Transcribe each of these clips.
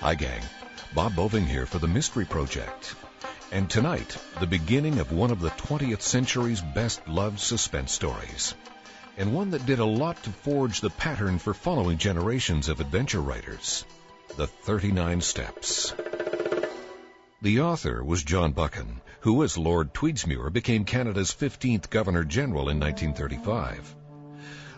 Hi, gang. Bob Boving here for the Mystery Project. And tonight, the beginning of one of the 20th century's best-loved suspense stories. And one that did a lot to forge the pattern for following generations of adventure writers. The 39 Steps. The author was John Buchan, who, as Lord Tweedsmuir, became Canada's 15th Governor-General in 1935.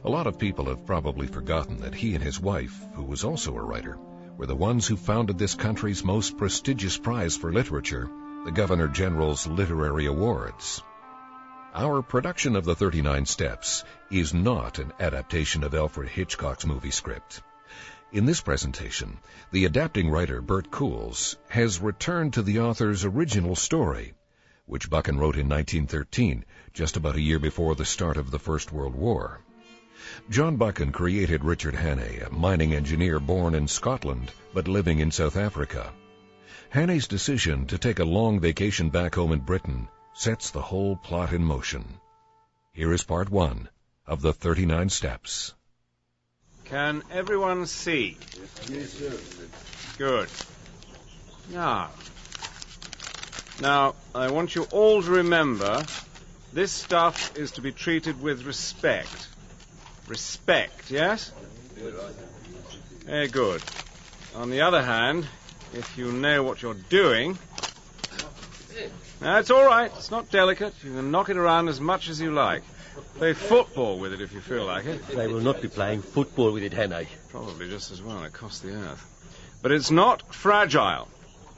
A lot of people have probably forgotten that he and his wife, who was also a writer, were the ones who founded this country's most prestigious prize for literature, the Governor-General's Literary Awards. Our production of the 39 Steps is not an adaptation of Alfred Hitchcock's movie script. In this presentation, the adapting writer Bert Coules has returned to the author's original story, which Buchan wrote in 1913, just about a year before the start of the First World War. John Buchan created Richard Hannay, a mining engineer born in Scotland but living in South Africa. Hannay's decision to take a long vacation back home in Britain sets the whole plot in motion. Here is part 1 of the 39 Steps. Can everyone see? Yes, sir. Good. Now, I want you all to remember, this stuff is to be treated with respect. Respect, yes? Very good. On the other hand, if you know what you're doing... No, it's all right. It's not delicate. You can knock it around as much as you like. Play football with it if you feel like it. They will not be playing football with it, Hannay. Probably just as well. It costs the earth. But it's not fragile.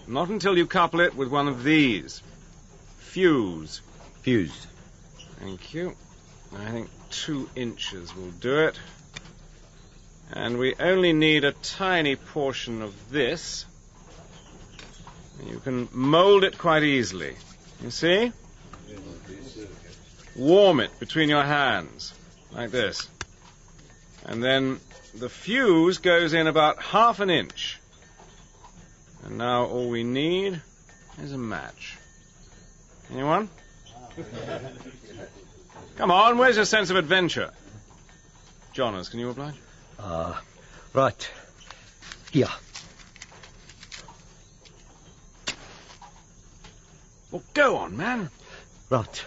Not until you couple it with one of these. Fuse. Fused. Thank you. I think 2 inches will do it. And we only need a tiny portion of this. You can mold it quite easily. You see? Warm it between your hands, like this. And then the fuse goes in about 1/2 inch. And now all we need is a match. Anyone? Come on, where's your sense of adventure? Jonas, can you oblige? Right. Here. Well, go on, man. Right.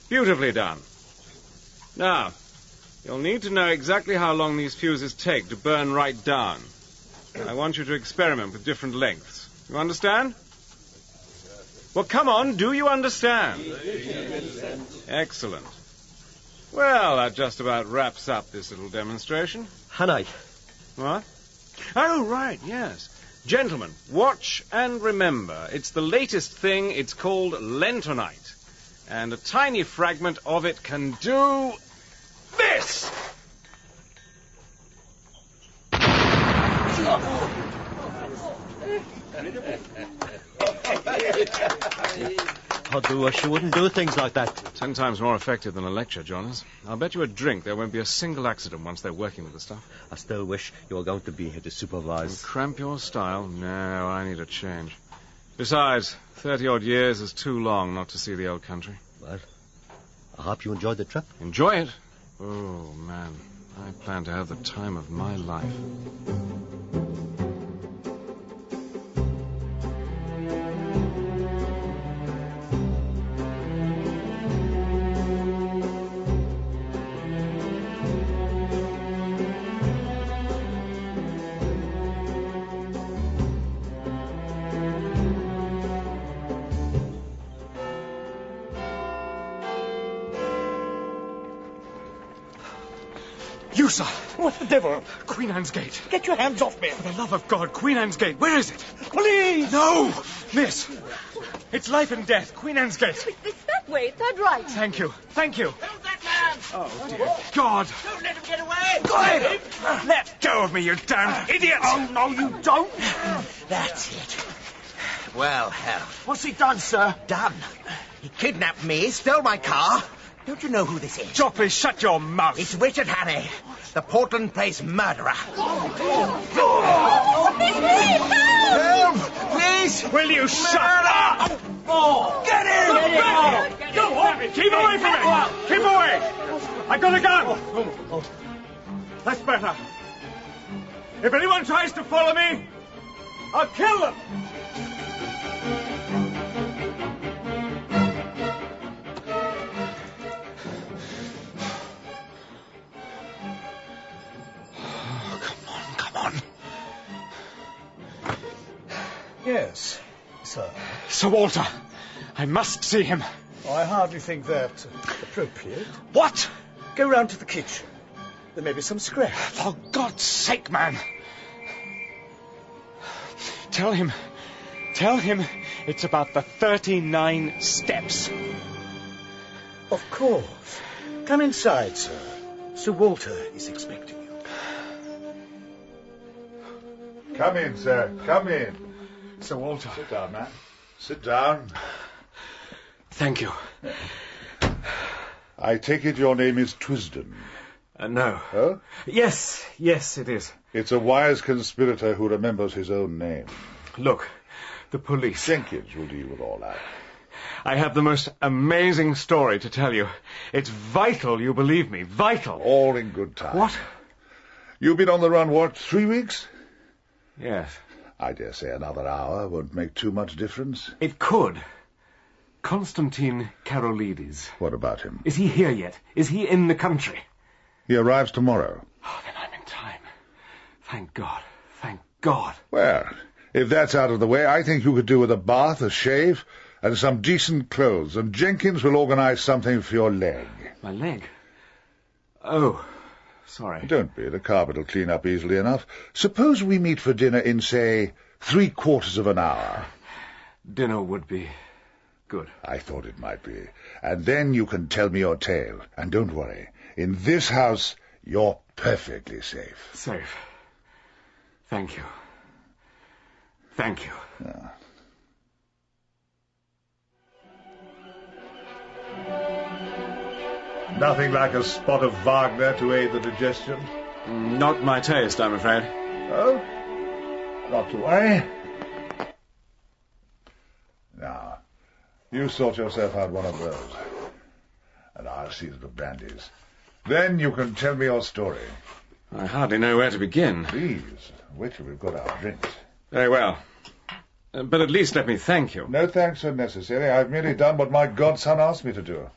Beautifully done. Now, you'll need to know exactly how long these fuses take to burn right down. I want you to experiment with different lengths. You understand? Well, come on, do you understand? Excellent. Well, that just about wraps up this little demonstration. Hannay. What? Oh, right, yes. Gentlemen, watch and remember. It's the latest thing. It's called Lentonite. And a tiny fragment of it can do this! I do wish you wouldn't do things like that. 10 times more effective than a lecture, Jonas. I'll bet you a drink there won't be a single accident once they're working with the stuff. I still wish you were going to be here to supervise. And cramp your style? No, I need a change. Besides, 30-odd years is too long not to see the old country. Well, I hope you enjoyed the trip. Enjoy it? Oh, man. I plan to have the time of my life. You, sir. What the devil? Queen Anne's Gate. Get your hands off me. For the love of God, Queen Anne's Gate. Where is it? Police! No! Miss. It's life and death. Queen Anne's Gate. It's that way. It's that right. Thank you. Thank you. Hold that man! Oh, dear God. Don't let him get away! Go ahead. Let go of me, you damned idiot. Oh, no, you don't. That's it. Well, hell. What's he done, sir? Done. He kidnapped me, stole my car. Don't you know who this is? Jopley, shut your mouth. It's Richard Hannay, the Portland Place murderer. Help! Please! Will you shut up? Get him! Go on! Keep away from me! Keep away! I got a gun! That's better. If anyone tries to follow me, I'll kill them! Come on. Yes, sir. Sir Walter, I must see him. I hardly think that appropriate. What? Go round to the kitchen. There may be some scraps. For God's sake, man. Tell him it's about the 39 steps. Of course. Come inside, sir. Sir Walter is expecting you. Come in, sir. Come in. Sir Walter. Sit down, man. Sit down. Thank you. I take it your name is Twisden. No. Oh? Yes, it is. It's a wise conspirator who remembers his own name. Look, the police. Jenkins will deal with all that. I have the most amazing story to tell you. It's vital you believe me. Vital. All in good time. What? You've been on the run, what, 3 weeks? Yes. I dare say another hour won't make too much difference. It could. Constantine Karolites. What about him? Is he here yet? Is he in the country? He arrives tomorrow. Oh, then I'm in time. Thank God. Thank God. Well, if that's out of the way, I think you could do with a bath, a shave, and some decent clothes, and Jenkins will organize something for your leg. My leg? Oh, sorry. Don't be. The carpet will clean up easily enough. Suppose we meet for dinner in, say, 3/4 of an hour. Dinner would be good. I thought it might be. And then you can tell me your tale. And don't worry. In this house, you're perfectly safe. Safe. Thank you. Thank you. Yeah. Nothing like a spot of Wagner to aid the digestion. Not my taste, I'm afraid. Oh? Not to worry. Now, you sort yourself out one of those. And I'll see to the brandies. Then you can tell me your story. I hardly know where to begin. Please, wait till we've got our drinks. Very well. But at least let me thank you. No thanks are necessary. I've merely done what my godson asked me to do.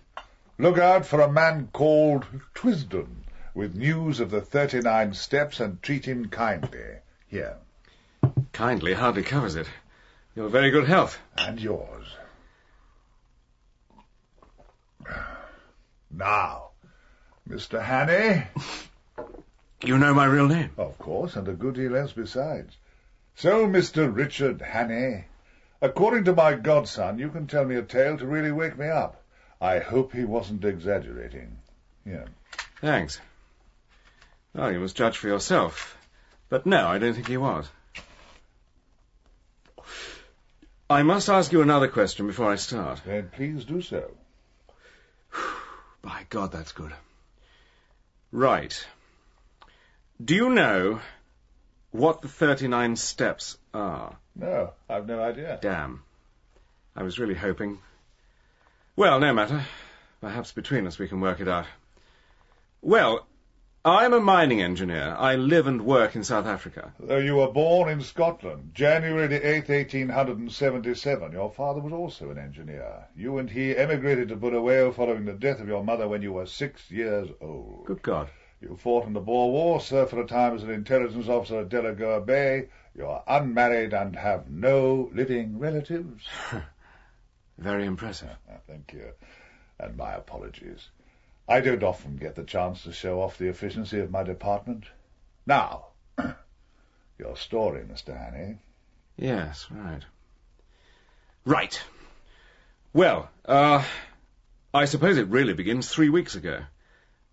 Look out for a man called Twisden, with news of the 39 steps, and treat him kindly. Here. Kindly hardly covers it. Your very good health. And yours. Now, Mr. Hannay. You know my real name? Of course, and a good deal else besides. So, Mr. Richard Hannay, according to my godson, you can tell me a tale to really wake me up. I hope he wasn't exaggerating. Here. Thanks. Well, you must judge for yourself. But no, I don't think he was. I must ask you another question before I start. Then please do so. By God, that's good. Right. Do you know what the 39 steps are? No, I've no idea. Damn. I was really hoping. Well, no matter. Perhaps between us we can work it out. Well, I'm a mining engineer. I live and work in South Africa. Though you were born in Scotland, January the 8th, 1877, your father was also an engineer. You and he emigrated to Bulawayo following the death of your mother when you were 6 years old. Good God. You fought in the Boer War, served for a time as an intelligence officer at Delagoa Bay. You are unmarried and have no living relatives. Very impressive. Thank you. And my apologies. I don't often get the chance to show off the efficiency of my department. Now, your story, Mr. Hannay. Yes, right. Right. Well, I suppose it really begins 3 weeks ago.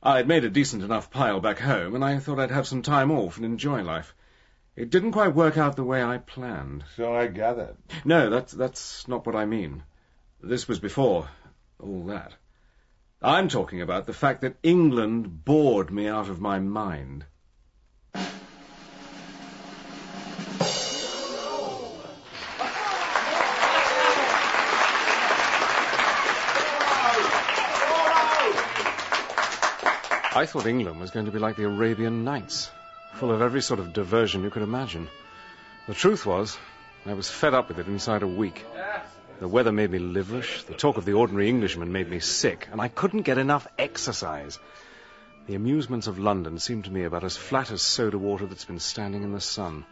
I'd made a decent enough pile back home, and I thought I'd have some time off and enjoy life. It didn't quite work out the way I planned. So I gathered. No, that's not what I mean. This was before all that. I'm talking about the fact that England bored me out of my mind. I thought England was going to be like the Arabian Nights. full of every sort of diversion you could imagine. The truth was, I was fed up with it inside a week. The weather made me liverish, the talk of the ordinary Englishman made me sick, and I couldn't get enough exercise. The amusements of London seemed to me about as flat as soda water that's been standing in the sun.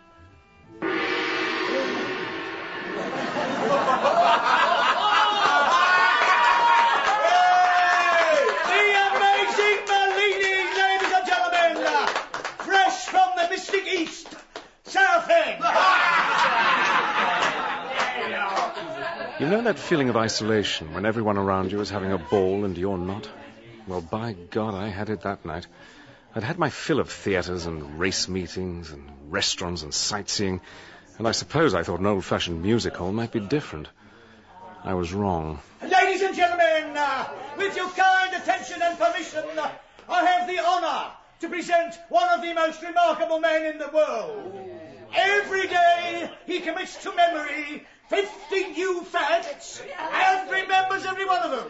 You know that feeling of isolation when everyone around you is having a ball and you're not? Well, by God, I had it that night. I'd had my fill of theatres and race meetings and restaurants and sightseeing, and I suppose I thought an old-fashioned music hall might be different. I was wrong. Ladies and gentlemen, with your kind attention and permission, I have the honour to present one of the most remarkable men in the world. Every day he commits to memory 50 new facts and remembers every one of them.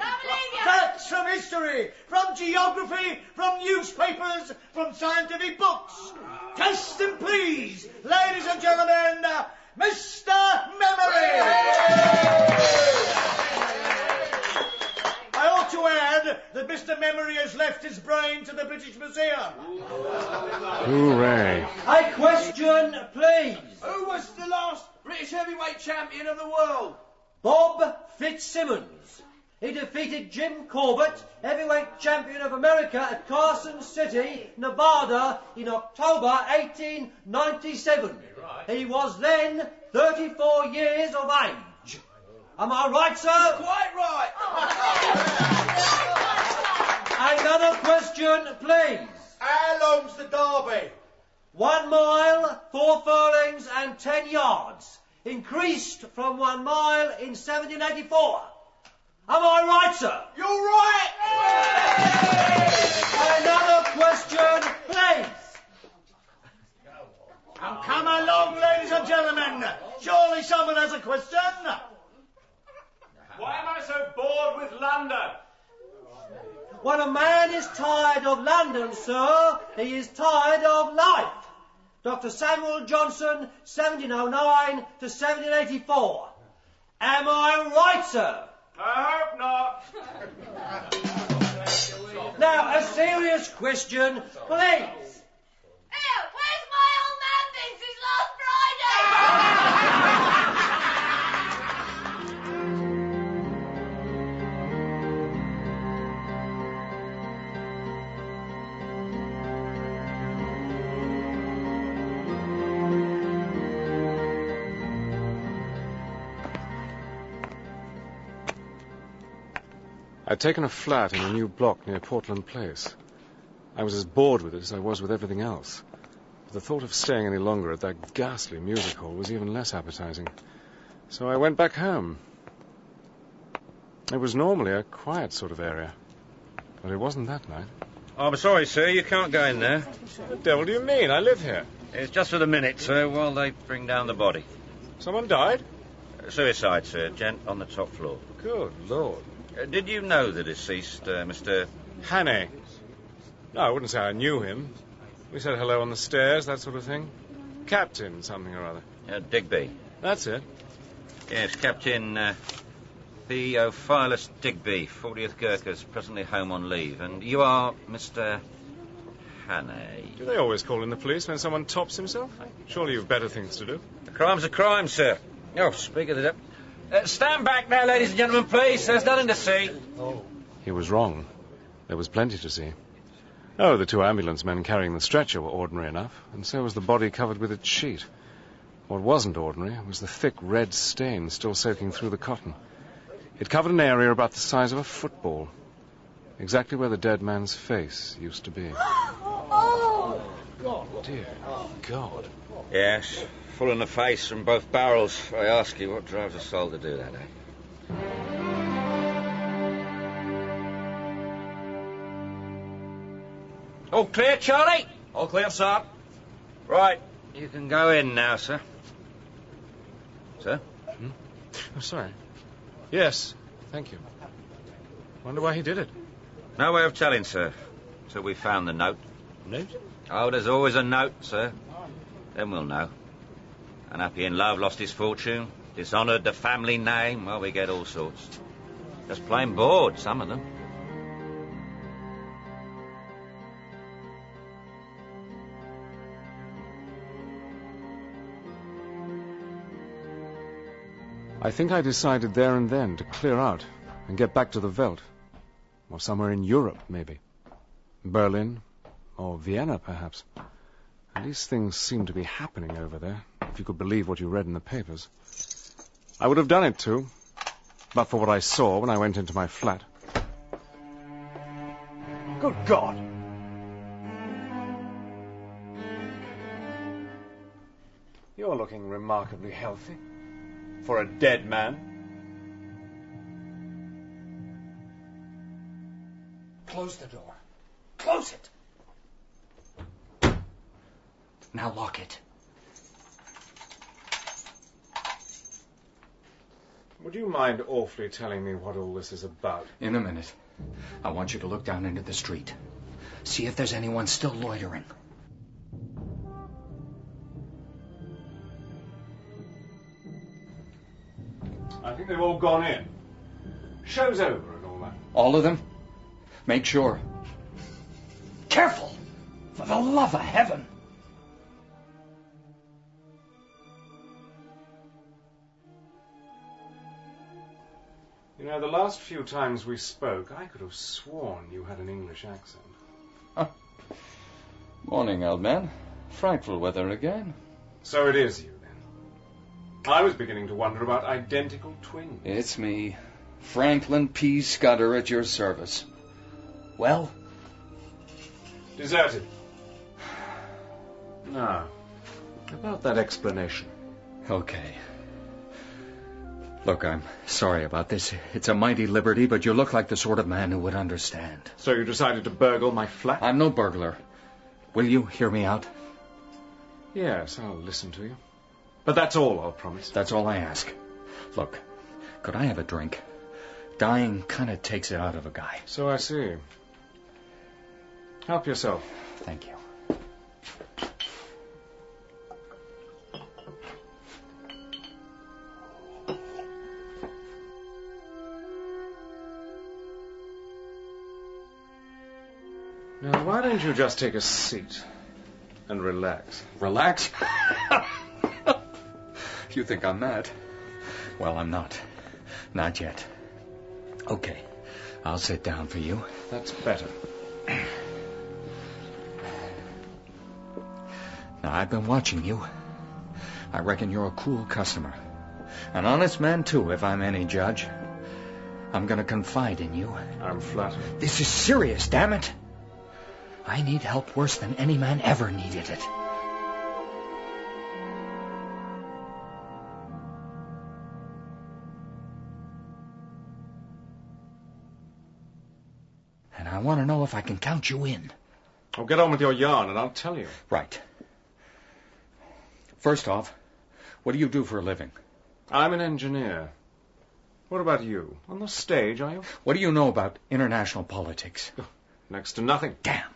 Facts from history, from geography, from newspapers, from scientific books. Test them, please, ladies and gentlemen, Mr. Memory. I ought to add that Mr. Memory has left his brain to the British Museum. Hooray. A question, please. Who was the last British heavyweight champion of the world? Bob Fitzsimmons. He defeated Jim Corbett, heavyweight champion of America, at Carson City, Nevada, in October 1897. He was then 34 years of age. Am I right, sir? Quite right. Another question, please. How long's the derby? 1 mile, 4 furlongs and 10 yards. Increased from 1 mile in 1784. Am I right, sir? You're right. Another question, please. Now come along, ladies and gentlemen. Surely someone has a question. Why am I so bored with London? When a man is tired of London, sir, he is tired of life. Dr. Samuel Johnson, 1709 to 1784. Am I right, sir? I hope not. Now, a serious question, please. Here, where's my old man been since last Friday? I'd taken a flat in a new block near Portland Place. I was as bored with it as I was with everything else. But the thought of staying any longer at that ghastly music hall was even less appetizing. So I went back home. It was normally a quiet sort of area, but it wasn't that night. I'm sorry, sir, you can't go in there. What the devil do you mean? I live here. It's just for the minute, sir, while they bring down the body. Someone died? Suicide, sir, gent on the top floor. Good Lord. Did you know the deceased, Mr... Hannay. No, I wouldn't say I knew him. We said hello on the stairs, that sort of thing. Captain something or other. Digby. That's it. Yes, Captain Theophilus Digby, 40th Gurkhas, presently home on leave. And you are Mr... Hannay. Do they always call in the police when someone tops himself? Surely you've better things to do. A crime's a crime, sir. Oh, speak of the devil. Stand back now, ladies and gentlemen, please. There's nothing to see. He was wrong. There was plenty to see. Oh, the 2 ambulance men carrying the stretcher were ordinary enough, and so was the body covered with its sheet. What wasn't ordinary was the thick red stain still soaking through the cotton. It covered an area about the size of a football, exactly where the dead man's face used to be. Oh! Dear God. Yes, full in the face from both barrels. I ask you, what drives a soul to do that, eh? All clear, Charlie? All clear, sir. Right, you can go in now, sir. Sir? I'm sorry. Yes, thank you. Wonder why he did it. No way of telling, sir, till we found the note. Note? Oh, there's always a note, sir. Then we'll know. Unhappy in love, lost his fortune, dishonoured the family name. Well, we get all sorts. Just plain bored, some of them. I think I decided there and then to clear out and get back to the Welt. Or somewhere in Europe, maybe. Berlin, or Vienna, perhaps. And these things seem to be happening over there, if you could believe what you read in the papers. I would have done it too, but for what I saw when I went into my flat. Good God! You're looking remarkably healthy. For a dead man. Close the door. Close it. Now lock it. Would you mind awfully telling me what all this is about? In a minute. I want you to look down into the street. See if there's anyone still loitering. I think they've all gone in. Show's over and all that. All of them? Make sure. Careful! For the love of heaven! You know, the last few times we spoke, I could have sworn you had an English accent. Huh. Morning, old man. Frightful weather again. So it is you, then. I was beginning to wonder about identical twins. It's me, Franklin P. Scutter, at your service. Well? Deserted. Now, about that explanation. Okay. Look, I'm sorry about this. It's a mighty liberty, but you look like the sort of man who would understand. So you decided to burgle my flat? I'm no burglar. Will you hear me out? Yes, I'll listen to you. But that's all, I'll promise. That's all I ask. Look, could I have a drink? Dying kind of takes it out of a guy. So I see. Help yourself. Thank you. Now, why don't you just take a seat and relax? Relax? You think I'm mad? Well, I'm not. Not yet. Okay, I'll sit down for you. That's better. Now, I've been watching you. I reckon you're a cool customer. An honest man, too, if I'm any judge. I'm going to confide in you. I'm flattered. This is serious, damn it. I need help worse than any man ever needed it. And I want to know if I can count you in. Oh, get on with your yarn and I'll tell you. Right. First off, what do you do for a living? I'm an engineer. What about you? On the stage, are you? What do you know about international politics? Next to nothing. Damn.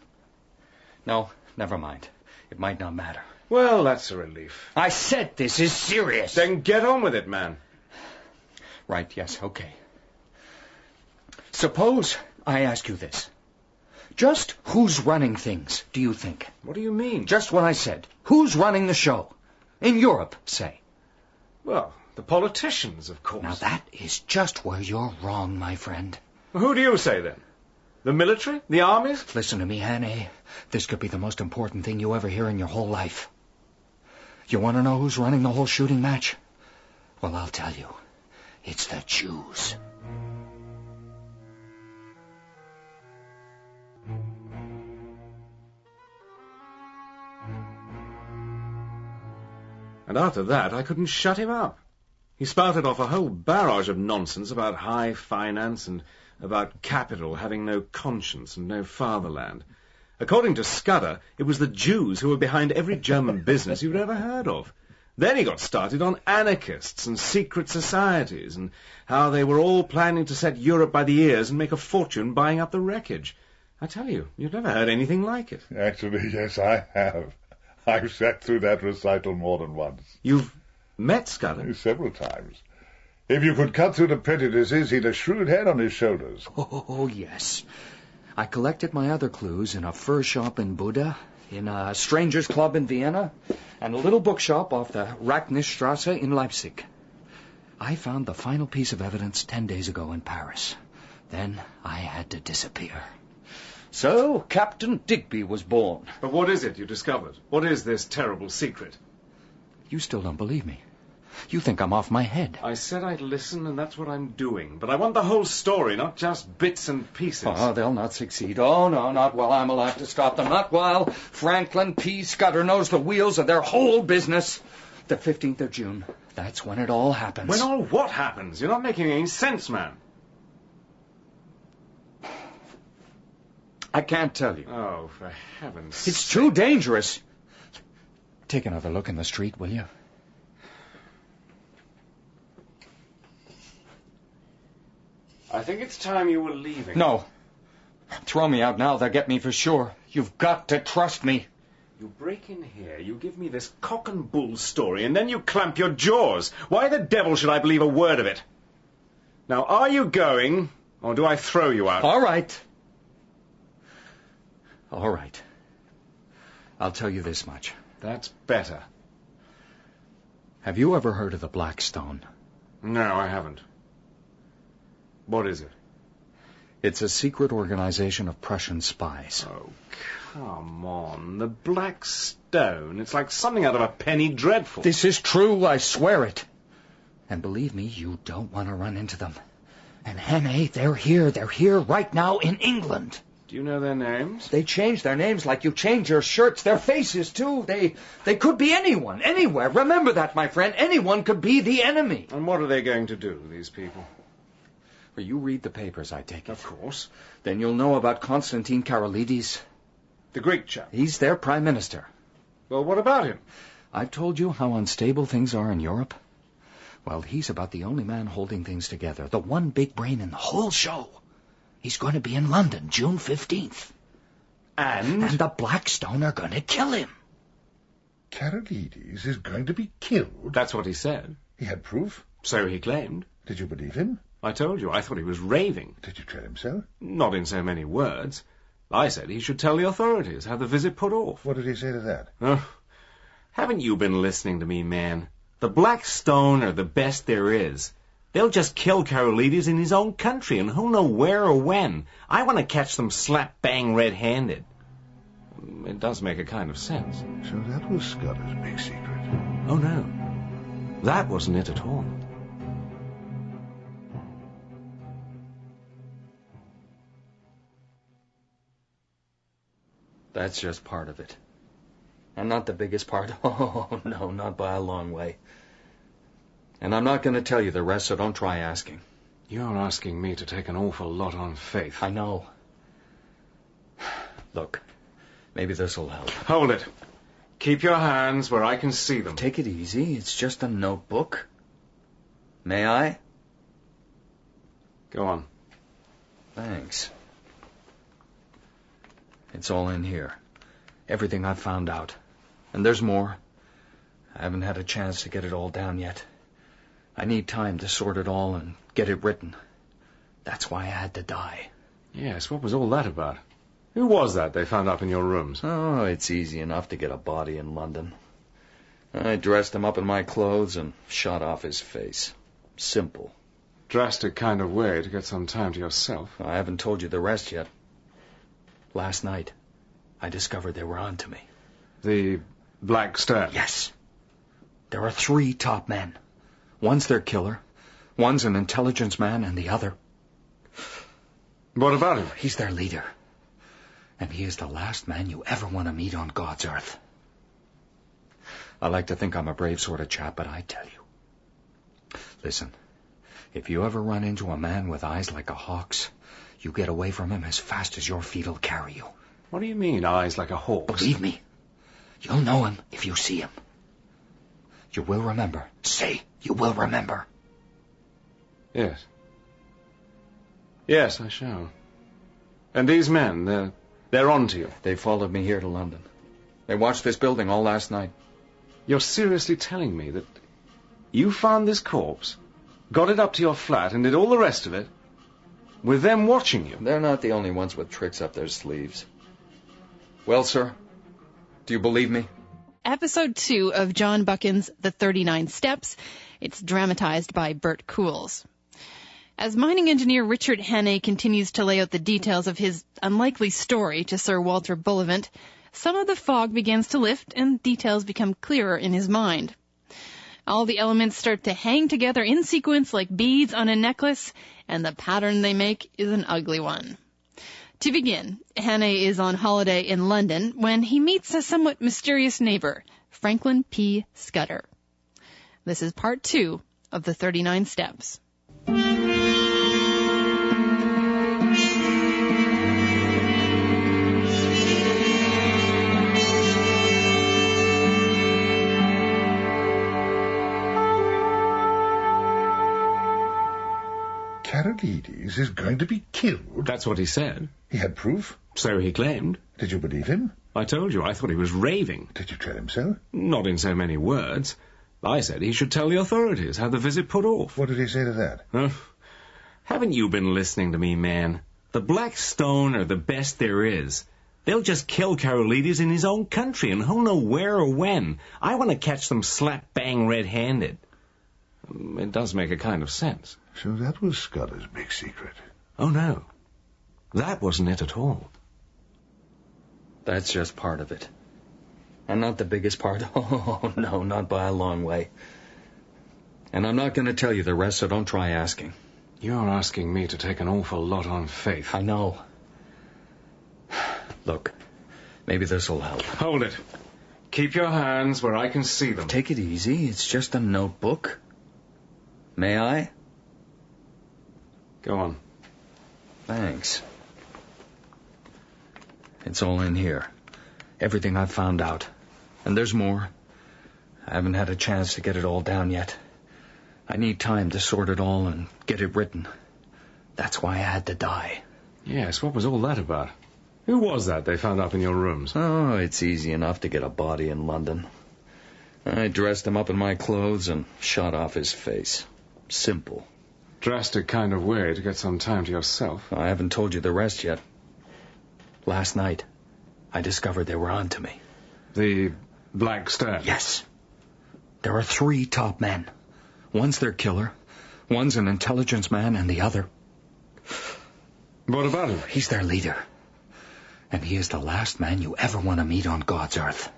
No, never mind. It might not matter. Well, that's a relief. I said this is serious. Then get on with it, man. Right, yes, okay. Suppose I ask you this. Just who's running things, do you think? What do you mean? Just what I said. Who's running the show? In Europe, say. Well, the politicians, of course. Now that is just where you're wrong, my friend. Who do you say, then? The military? The armies? Listen to me, Hannay. This could be the most important thing you ever hear in your whole life. You want to know who's running the whole shooting match? Well, I'll tell you. It's the Jews. And after that, I couldn't shut him up. He spouted off a whole barrage of nonsense about high finance and about capital having no conscience and no fatherland. According to Scutter, it was the Jews who were behind every German business you'd ever heard of. Then he got started on anarchists and secret societies and how they were all planning to set Europe by the ears and make a fortune buying up the wreckage. I tell you, you've never heard anything like it. Actually, yes, I have. I've sat through that recital more than once. You've met Scutter? Several times. If you could cut through the prejudices, he'd a shrewd head on his shoulders. Oh, yes. I collected my other clues in a fur shop in Buda, in a stranger's club in Vienna, and a little bookshop off the Racknisstrasse in Leipzig. I found the final piece of evidence 10 days ago in Paris. Then I had to disappear. So Captain Digby was born. But what is it you discovered? What is this terrible secret? You still don't believe me. You think I'm off my head. I said I'd listen, and that's what I'm doing. But I want the whole story, not just bits and pieces. Oh, they'll not succeed. Oh, no, not while I'm alive to stop them. Not while Franklin P. Scutter knows the wheels of their whole business. The 15th of June. That's when it all happens. When all what happens? You're not making any sense, man. I can't tell you. Oh, for heaven's sake. It's too dangerous. Take another look in the street, will you? I think it's time you were leaving. No. Throw me out now, they'll get me for sure. You've got to trust me. You break in here, you give me this cock and bull story, and then you clamp your jaws. Why the devil should I believe a word of it? Now, are you going, or do I throw you out? All right. All right. I'll tell you this much. That's better. Have you ever heard of the Black Stone? No, I haven't. What is it? It's a secret organization of Prussian spies. Oh, come on. The Black Stone. It's like something out of a penny dreadful. This is true, I swear it. And believe me, you don't want to run into them. And Hannay, they're here. They're here right now in England. Do you know their names? They change their names like you change your shirts. Their faces, too. They could be anyone, anywhere. Remember that, my friend. Anyone could be the enemy. And what are they going to do, these people? Well, you read the papers, I take it. Of course. Then you'll know about Constantine Karolites. The Greek chap? He's their prime minister. Well, what about him? I've told you how unstable things are in Europe. Well, he's about the only man holding things together. The one big brain in the whole show. He's going to be in London, June 15th. And the Black Stone are going to kill him. Karolites is going to be killed? That's what he said. He had proof? So he claimed. Did you believe him? I told you, I thought he was raving. Did you tell him so? Not in so many words. I said he should tell the authorities, have the visit put off. What did he say to that? Oh, haven't you been listening to me, man? The Black Stone are the best there is. They'll just kill Karolites in his own country, and who'll know where or when. I want to catch them slap-bang red-handed. It does make a kind of sense. So that was Scutter's big secret. Oh, no. That wasn't it at all. That's just part of it. And not the biggest part. Oh, no, not by a long way. And I'm not going to tell you the rest, so don't try asking. You're asking me to take an awful lot on faith. I know. Look, maybe this'll help. Hold it. Keep your hands where I can see them. Take it easy. It's just a notebook. May I? Go on. Thanks. It's all in here. Everything I've found out. And there's more. I haven't had a chance to get it all down yet. I need time to sort it all and get it written. That's why I had to die. Yes, what was all that about? Who was that they found up in your rooms? Oh, it's easy enough to get a body in London. I dressed him up in my clothes and shot off his face. Simple. Drastic kind of way to get some time to yourself. I haven't told you the rest yet. Last night, I discovered they were on to me. The Black Stone? Yes. There are 3 top men. One's their killer, one's an intelligence man, and the other... What about him? He's their leader. And he is the last man you ever want to meet on God's earth. I like to think I'm a brave sort of chap, but I tell you. Listen, if you ever run into a man with eyes like a hawk's, you get away from him as fast as your feet'll carry you. What do you mean, eyes like a hawk's? Believe me, you'll know him if you see him. You will remember. Say, you will remember. Yes. Yes, I shall. And these men, they're on to you. They followed me here to London. They watched this building all last night. You're seriously telling me that you found this corpse, got it up to your flat, and did all the rest of it with them watching you? They're not the only ones with tricks up their sleeves. Well, sir, do you believe me? Episode 2 of John Buchan's The 39 Steps. It's dramatized by Bert Coules. As mining engineer Richard Hannay continues to lay out the details of his unlikely story to Sir Walter Bullivant, some of the fog begins to lift and details become clearer in his mind. All the elements start to hang together in sequence like beads on a necklace, and the pattern they make is an ugly one. To begin, Hannay is on holiday in London when he meets a somewhat mysterious neighbor, Franklin P. Scutter. This is part 2 of The 39 Steps. Karolites is going to be killed? That's what he said. He had proof? So he claimed. Did you believe him? I told you, I thought he was raving. Did you tell him so? Not in so many words. I said he should tell the authorities, have the visit put off. What did he say to that? Haven't you been listening to me, man? The Black Stone are the best there is. They'll just kill Karolites in his own country, and who'll know where or when. I want to catch them slap-bang red-handed. It does make a kind of sense. So that was Scutter's big secret? Oh, no. That wasn't it at all. That's just part of it. And not the biggest part. Oh, no, not by a long way. And I'm not going to tell you the rest, so don't try asking. You're asking me to take an awful lot on faith. I know. Look, maybe this'll help. Hold it. Keep your hands where I can see them. Take it easy. It's just a notebook. May I? Go on. Thanks. It's all in here. Everything I've found out. And there's more. I haven't had a chance to get it all down yet. I need time to sort it all and get it written. That's why I had to die. Yes, what was all that about? Who was that they found up in your rooms? Oh, it's easy enough to get a body in London. I dressed him up in my clothes and shot off his face. Simple. Drastic kind of way to get some time to yourself. I haven't told you the rest yet. Last night, I discovered they were on to me. The Black Stone? Yes. There are 3 top men. One's their killer, one's an intelligence man, and the other... What about him? He's their leader. And he is the last man you ever want to meet on God's earth.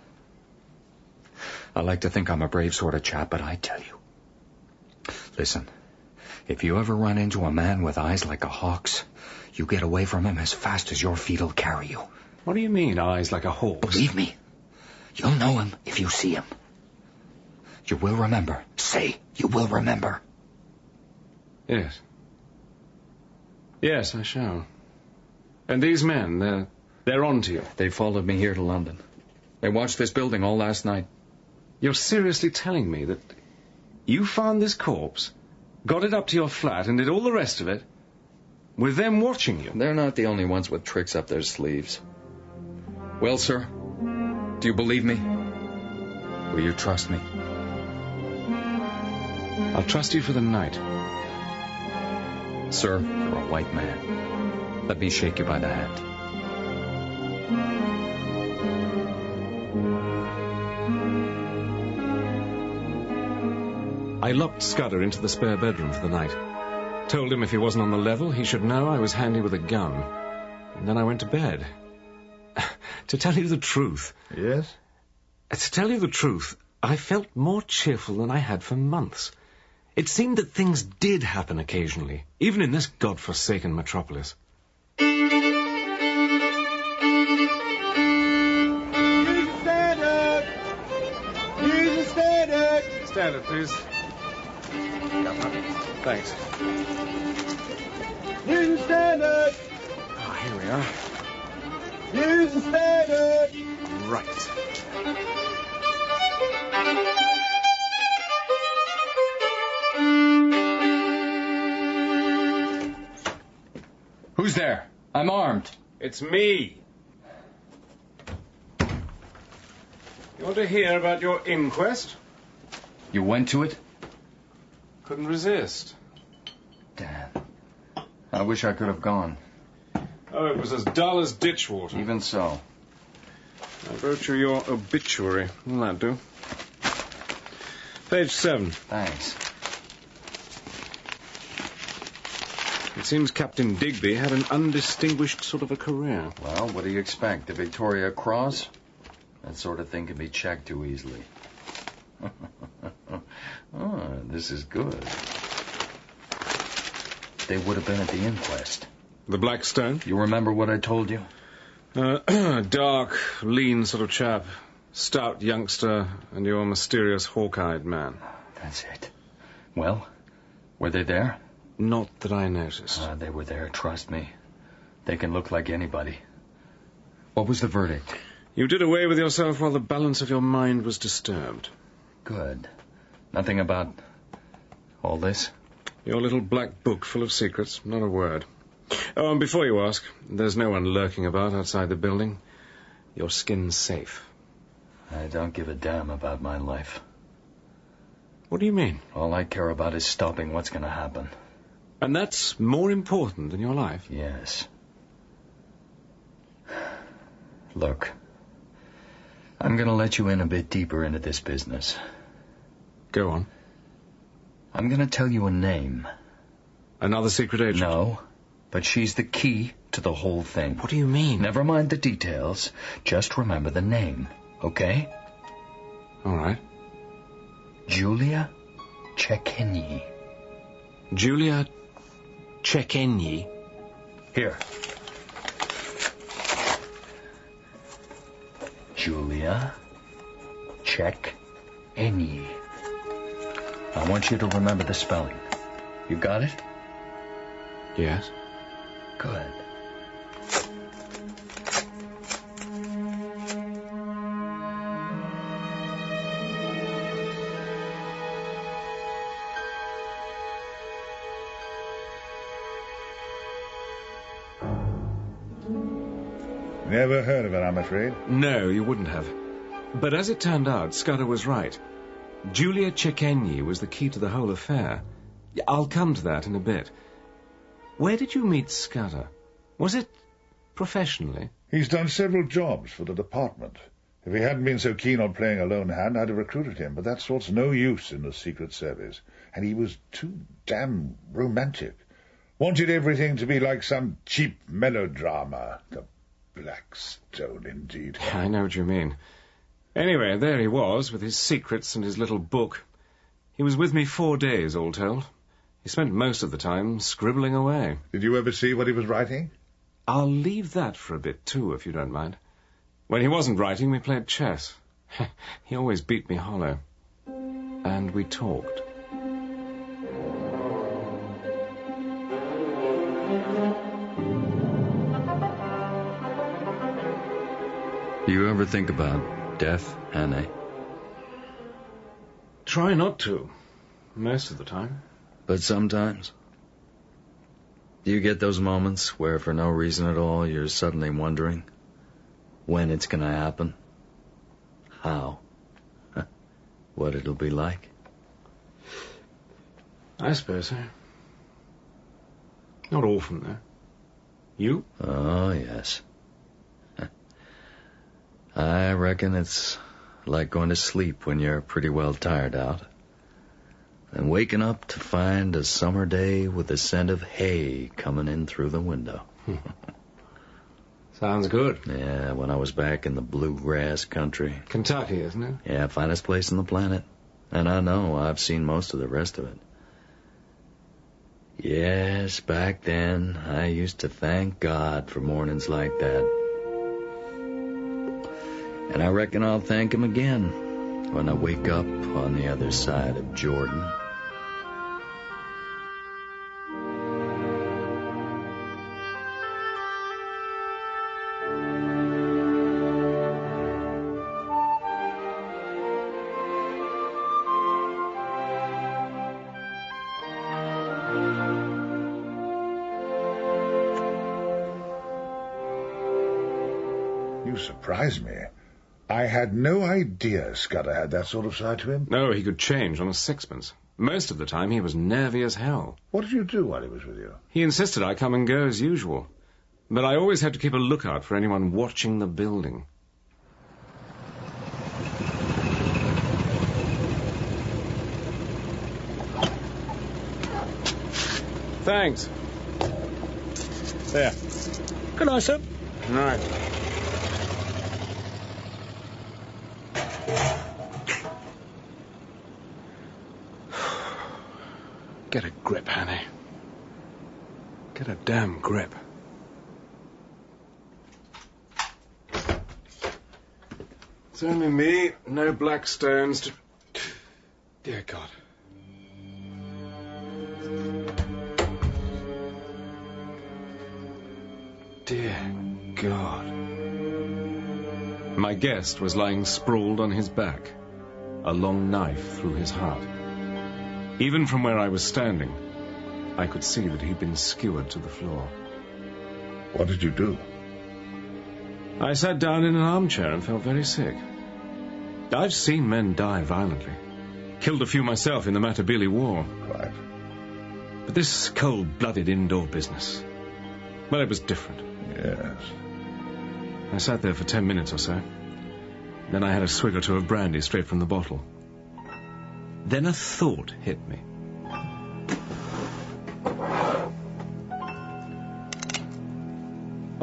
I like to think I'm a brave sort of chap, but I tell you. Listen, if you ever run into a man with eyes like a hawk's, you get away from him as fast as your feet'll carry you. What do you mean, eyes like a hawk's? Believe me, you'll know him if you see him. You will remember. Say, you will remember. Yes. Yes, I shall. And these men, they're on to you. They followed me here to London. They watched this building all last night. You're seriously telling me that you found this corpse, got it up to your flat, and did all the rest of it with them watching you? They're not the only ones with tricks up their sleeves. Well, sir, do you believe me? Will you trust me? I'll trust you for the night. Sir, you're a white man. Let me shake you by the hand. I locked Scudder into the spare bedroom for the night. Told him if he wasn't on the level, he should know I was handy with a gun. And then I went to bed. To tell you the truth... Yes? To tell you the truth, I felt more cheerful than I had for months. It seemed that things did happen occasionally, even in this godforsaken metropolis. Use the standard! Use the standard! Standard, please. Thanks. Use the standard! Ah, here we are. Use the standard! Right. Who's there? I'm armed. It's me. You want to hear about your inquest? You went to it? Couldn't resist. Damn. I wish I could have gone. Oh, it was as dull as ditch water. Even so. I wrote you your obituary. Will that do? Page 7. Thanks. It seems Captain Digby had an undistinguished sort of a career. Well, what do you expect? The Victoria Cross? That sort of thing can be checked too easily. Oh, this is good. They would have been at the inquest. The Black Stone? You remember what I told you? Dark, lean sort of chap. Stout youngster and your mysterious hawk-eyed man. That's it. Well, were they there? Not that I noticed. They were there, trust me. They can look like anybody. What was the verdict? You did away with yourself while the balance of your mind was disturbed. Good. Nothing about all this? Your little black book full of secrets, not a word. Oh, and before you ask, there's no one lurking about outside the building. Your skin's safe. I don't give a damn about my life. What do you mean? All I care about is stopping what's going to happen. And that's more important than your life? Yes. Look, I'm going to let you in a bit deeper into this business. Go on. I'm going to tell you a name. Another secret agent? No, but she's the key to the whole thing. What do you mean? Never mind the details. Just remember the name, okay? All right. Julia Cecchenyi. Julia Cecchenyi? Here. Julia Cecchenyi. I want you to remember the spelling. You got it? Yes. Good. Never heard of it, I'm afraid. No, you wouldn't have. But as it turned out, Scutter was right. Julia Cecchenyi was the key to the whole affair. I'll come to that in a bit. Where did you meet Scutter? Was it professionally? He's done several jobs for the department. If he hadn't been so keen on playing a lone hand, I'd have recruited him, but that sort's no use in the Secret Service. And he was too damn romantic. Wanted everything to be like some cheap melodrama. The Black Stone, indeed. I know what you mean. Anyway, there he was, with his secrets and his little book. He was with me 4 days, all told. He spent most of the time scribbling away. Did you ever see what he was writing? I'll leave that for a bit, too, if you don't mind. When he wasn't writing, we played chess. He always beat me hollow. And we talked. Do you ever think about death, Hannay? Try not to. Most of the time. But sometimes? Do you get those moments where for no reason at all you're suddenly wondering when it's going to happen? How? What it'll be like? I suppose so. Not often, though. You? Oh, yes. I reckon it's like going to sleep when you're pretty well tired out, and waking up to find a summer day with the scent of hay coming in through the window. Sounds good. Yeah, when I was back in the bluegrass country. Kentucky, isn't it? Yeah, finest place on the planet. And I know I've seen most of the rest of it. Yes, back then, I used to thank God for mornings like that. And I reckon I'll thank him again when I wake up on the other side of Jordan. You surprise me. I had no idea Scutter had that sort of side to him. No, he could change on a sixpence. Most of the time he was nervy as hell. What did you do while he was with you? He insisted I come and go as usual. But I always had to keep a lookout for anyone watching the building. Thanks. There. Good night, sir. Good night. Get a grip, Hannay. Get a damn grip. It's only me, no black stones to... Dear God. Dear God. My guest was lying sprawled on his back, a long knife through his heart. Even from where I was standing, I could see that he'd been skewered to the floor. What did you do? I sat down in an armchair and felt very sick. I've seen men die violently. Killed a few myself in the Matabele War. Right. But this cold-blooded indoor business, well, it was different. Yes. I sat there for 10 minutes or so. Then I had a swig or two of brandy straight from the bottle. Then a thought hit me.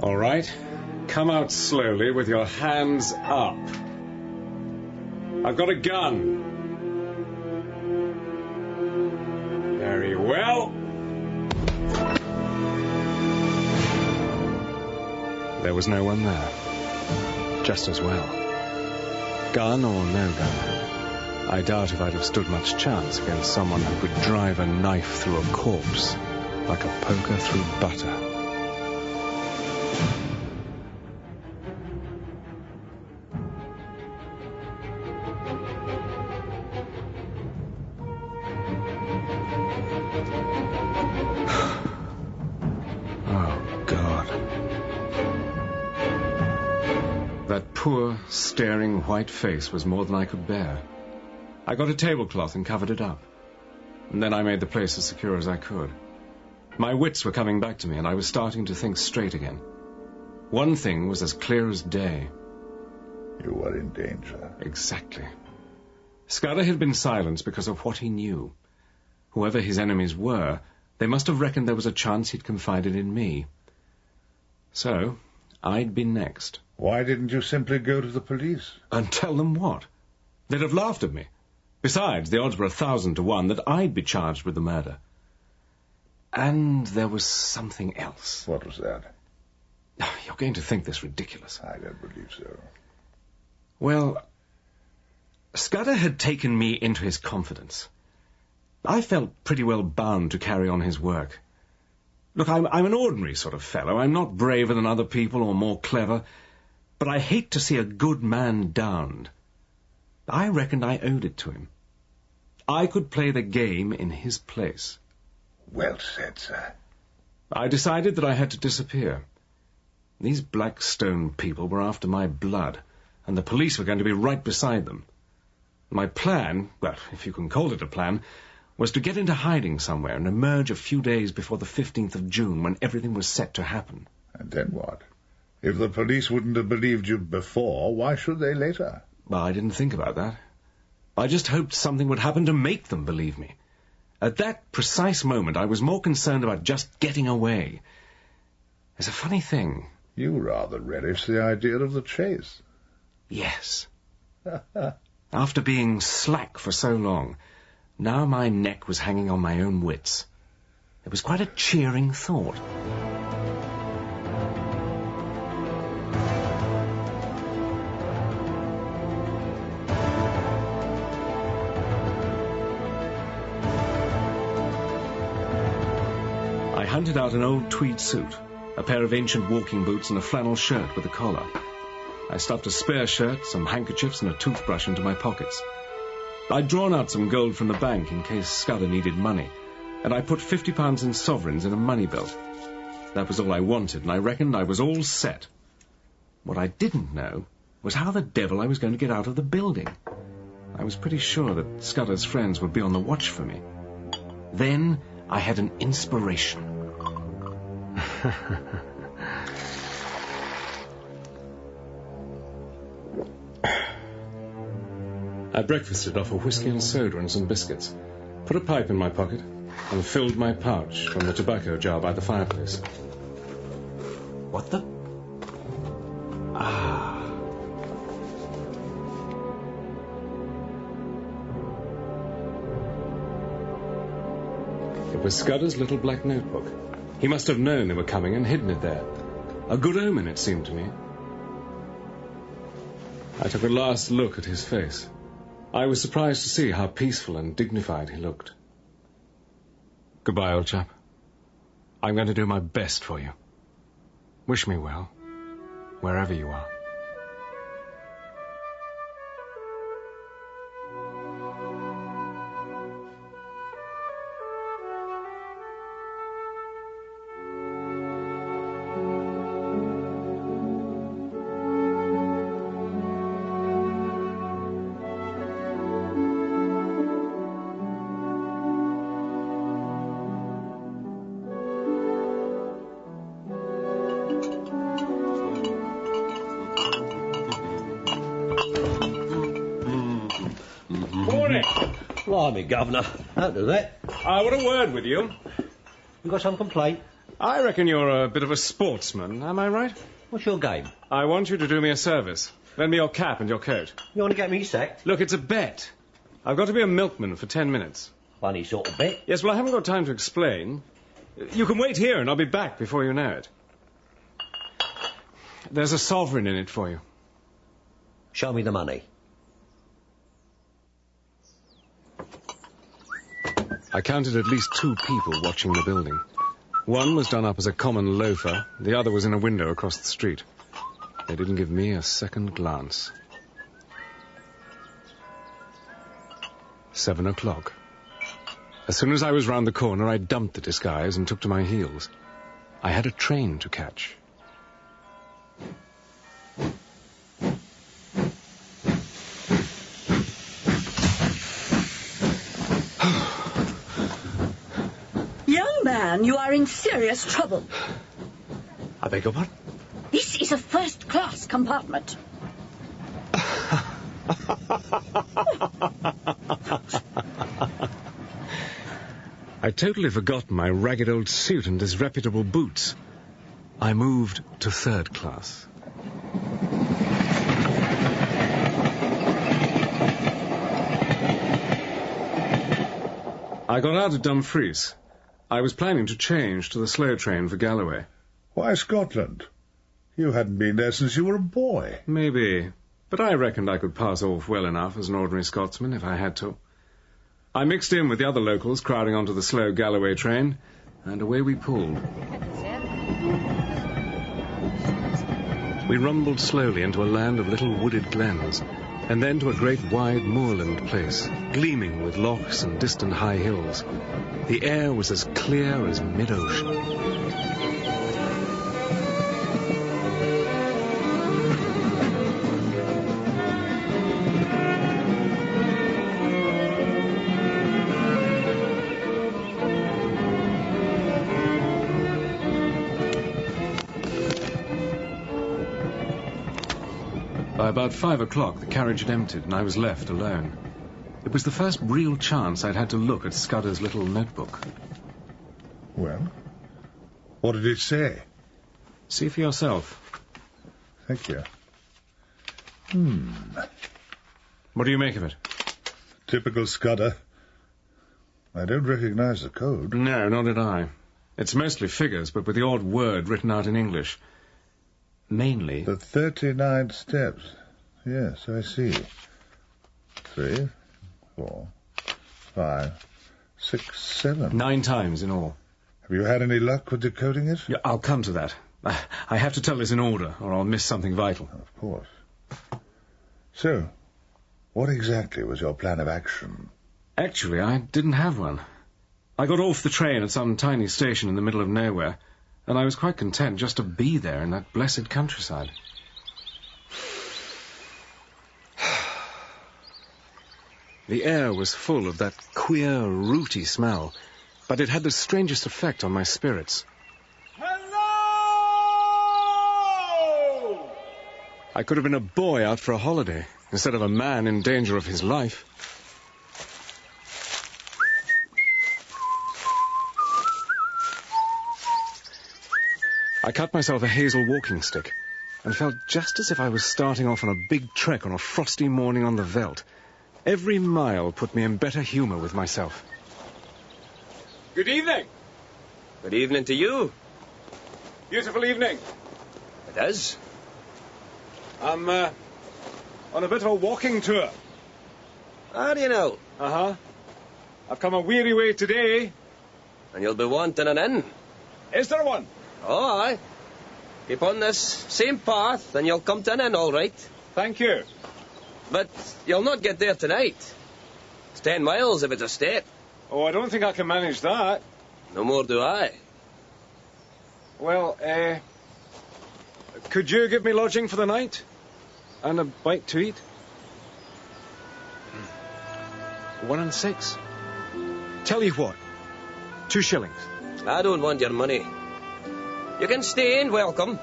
All right. Come out slowly with your hands up. I've got a gun. Very well. There was no one there. Just as well. Gun or no gun, I doubt if I'd have stood much chance against someone who could drive a knife through a corpse like a poker through butter. That poor, staring white face was more than I could bear. I got a tablecloth and covered it up. And then I made the place as secure as I could. My wits were coming back to me, and I was starting to think straight again. One thing was as clear as day. You were in danger. Exactly. Scutter had been silenced because of what he knew. Whoever his enemies were, they must have reckoned there was a chance he'd confided in me. So, I'd be next. Why didn't you simply go to the police? And tell them what? They'd have laughed at me. Besides, the odds were 1,000 to 1 that I'd be charged with the murder. And there was something else. What was that? You're going to think this ridiculous. I don't believe so. Well, Scutter had taken me into his confidence. I felt pretty well bound to carry on his work. Look, I'm an ordinary sort of fellow. I'm not braver than other people or more clever, but I hate to see a good man downed. I reckoned I owed it to him. I could play the game in his place. Well said, sir. I decided that I had to disappear. These Black Stone people were after my blood, and the police were going to be right beside them. My plan, well, if you can call it a plan, was to get into hiding somewhere and emerge a few days before the 15th of June when everything was set to happen. And then what? If the police wouldn't have believed you before, why should they later? Well, I didn't think about that. I just hoped something would happen to make them believe me. At that precise moment, I was more concerned about just getting away. It's a funny thing. You rather relish the idea of the chase. Yes. After being slack for so long, now my neck was hanging on my own wits. It was quite a cheering thought. I hunted out an old tweed suit, a pair of ancient walking boots and a flannel shirt with a collar. I stuffed a spare shirt, some handkerchiefs and a toothbrush into my pockets. I'd drawn out some gold from the bank in case Scutter needed money, and I put £50 in sovereigns in a money belt. That was all I wanted, and I reckoned I was all set. What I didn't know was how the devil I was going to get out of the building. I was pretty sure that Scutter's friends would be on the watch for me. Then I had an inspiration. I breakfasted off a whiskey and soda and some biscuits, put a pipe in my pocket, and filled my pouch from the tobacco jar by the fireplace. What the? Ah. It was Scudder's little black notebook. He must have known they were coming and hidden it there. A good omen, it seemed to me. I took a last look at his face. I was surprised to see how peaceful and dignified he looked. Goodbye, old chap. I'm going to do my best for you. Wish me well, wherever you are. Blimey, Governor. Don't do that. I want a word with you. You got some complaint? I reckon you're a bit of a sportsman, am I right? What's your game? I want you to do me a service. Lend me your cap and your coat. You want to get me sacked? Look, it's a bet. I've got to be a milkman for 10 minutes. Funny sort of bet. Yes, well, I haven't got time to explain. You can wait here and I'll be back before you know it. There's a sovereign in it for you. Show me the money. I counted at least 2 people watching the building. One was done up as a common loafer, the other was in a window across the street. They didn't give me a second glance. 7 o'clock. As soon as I was round the corner, I dumped the disguise and took to my heels. I had a train to catch. You are in serious trouble. I beg your pardon? This is a first-class compartment. I'd totally forgotten my ragged old suit and disreputable boots. I moved to 3rd class. I got out of Dumfries. I was planning to change to the slow train for Galloway. Why Scotland? You hadn't been there since you were a boy. Maybe, but I reckoned I could pass off well enough as an ordinary Scotsman if I had to. I mixed in with the other locals crowding onto the slow Galloway train, and away we pulled. We rumbled slowly into a land of little wooded glens, and then to a great wide moorland place, gleaming with lochs and distant high hills. The air was as clear as mid-ocean. By about 5 o'clock, the carriage had emptied, and I was left alone. It was the first real chance I'd had to look at Scudder's little notebook. Well, what did it say? See for yourself. Thank you. What do you make of it? Typical Scudder. I don't recognize the code. No, nor did I. It's mostly figures, but with the odd word written out in English. Mainly... The 39 steps. Yes, I see. 3, 4, 5, 6, 7. 9 times in all. Have you had any luck with decoding it? Yeah, I'll come to that. I have to tell this in order, or I'll miss something vital. Of course. So, what exactly was your plan of action? Actually, I didn't have one. I got off the train at some tiny station in the middle of nowhere, and I was quite content just to be there in that blessed countryside. The air was full of that queer, rooty smell, but it had the strangest effect on my spirits. Hello! I could have been a boy out for a holiday, instead of a man in danger of his life. I cut myself a hazel walking stick and felt just as if I was starting off on a big trek on a frosty morning on the veldt. Every mile put me in better humour with myself. Good evening. Good evening to you. Beautiful evening. It is. I'm on a bit of a walking tour. How do you know? Uh-huh. I've come a weary way today. And you'll be wanting an inn. Is there one? Oh, aye. Keep on this same path and you'll come to an inn, all right. Thank you. But you'll not get there tonight. It's 10 miles if it's a step. Oh, I don't think I can manage that. No more do I. Well, could you give me lodging for the night? And a bite to eat? 1 and 6. Tell you what, 2 shillings. I don't want your money. You can stay and welcome.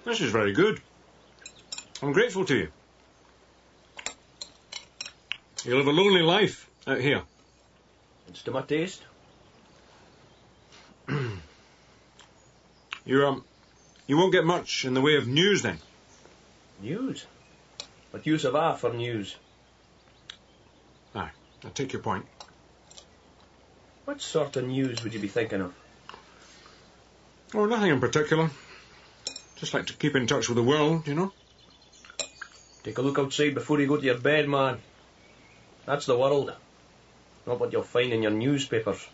This is very good. I'm grateful to you. You live a lonely life out here. It's to my taste. You won't get much in the way of news then. News? What use have I for news? Aye, I take your point. What sort of news would you be thinking of? Oh, nothing in particular. Just like to keep in touch with the world, you know. Take a look outside before you go to your bed, man. That's the world. Not what you'll find in your newspapers.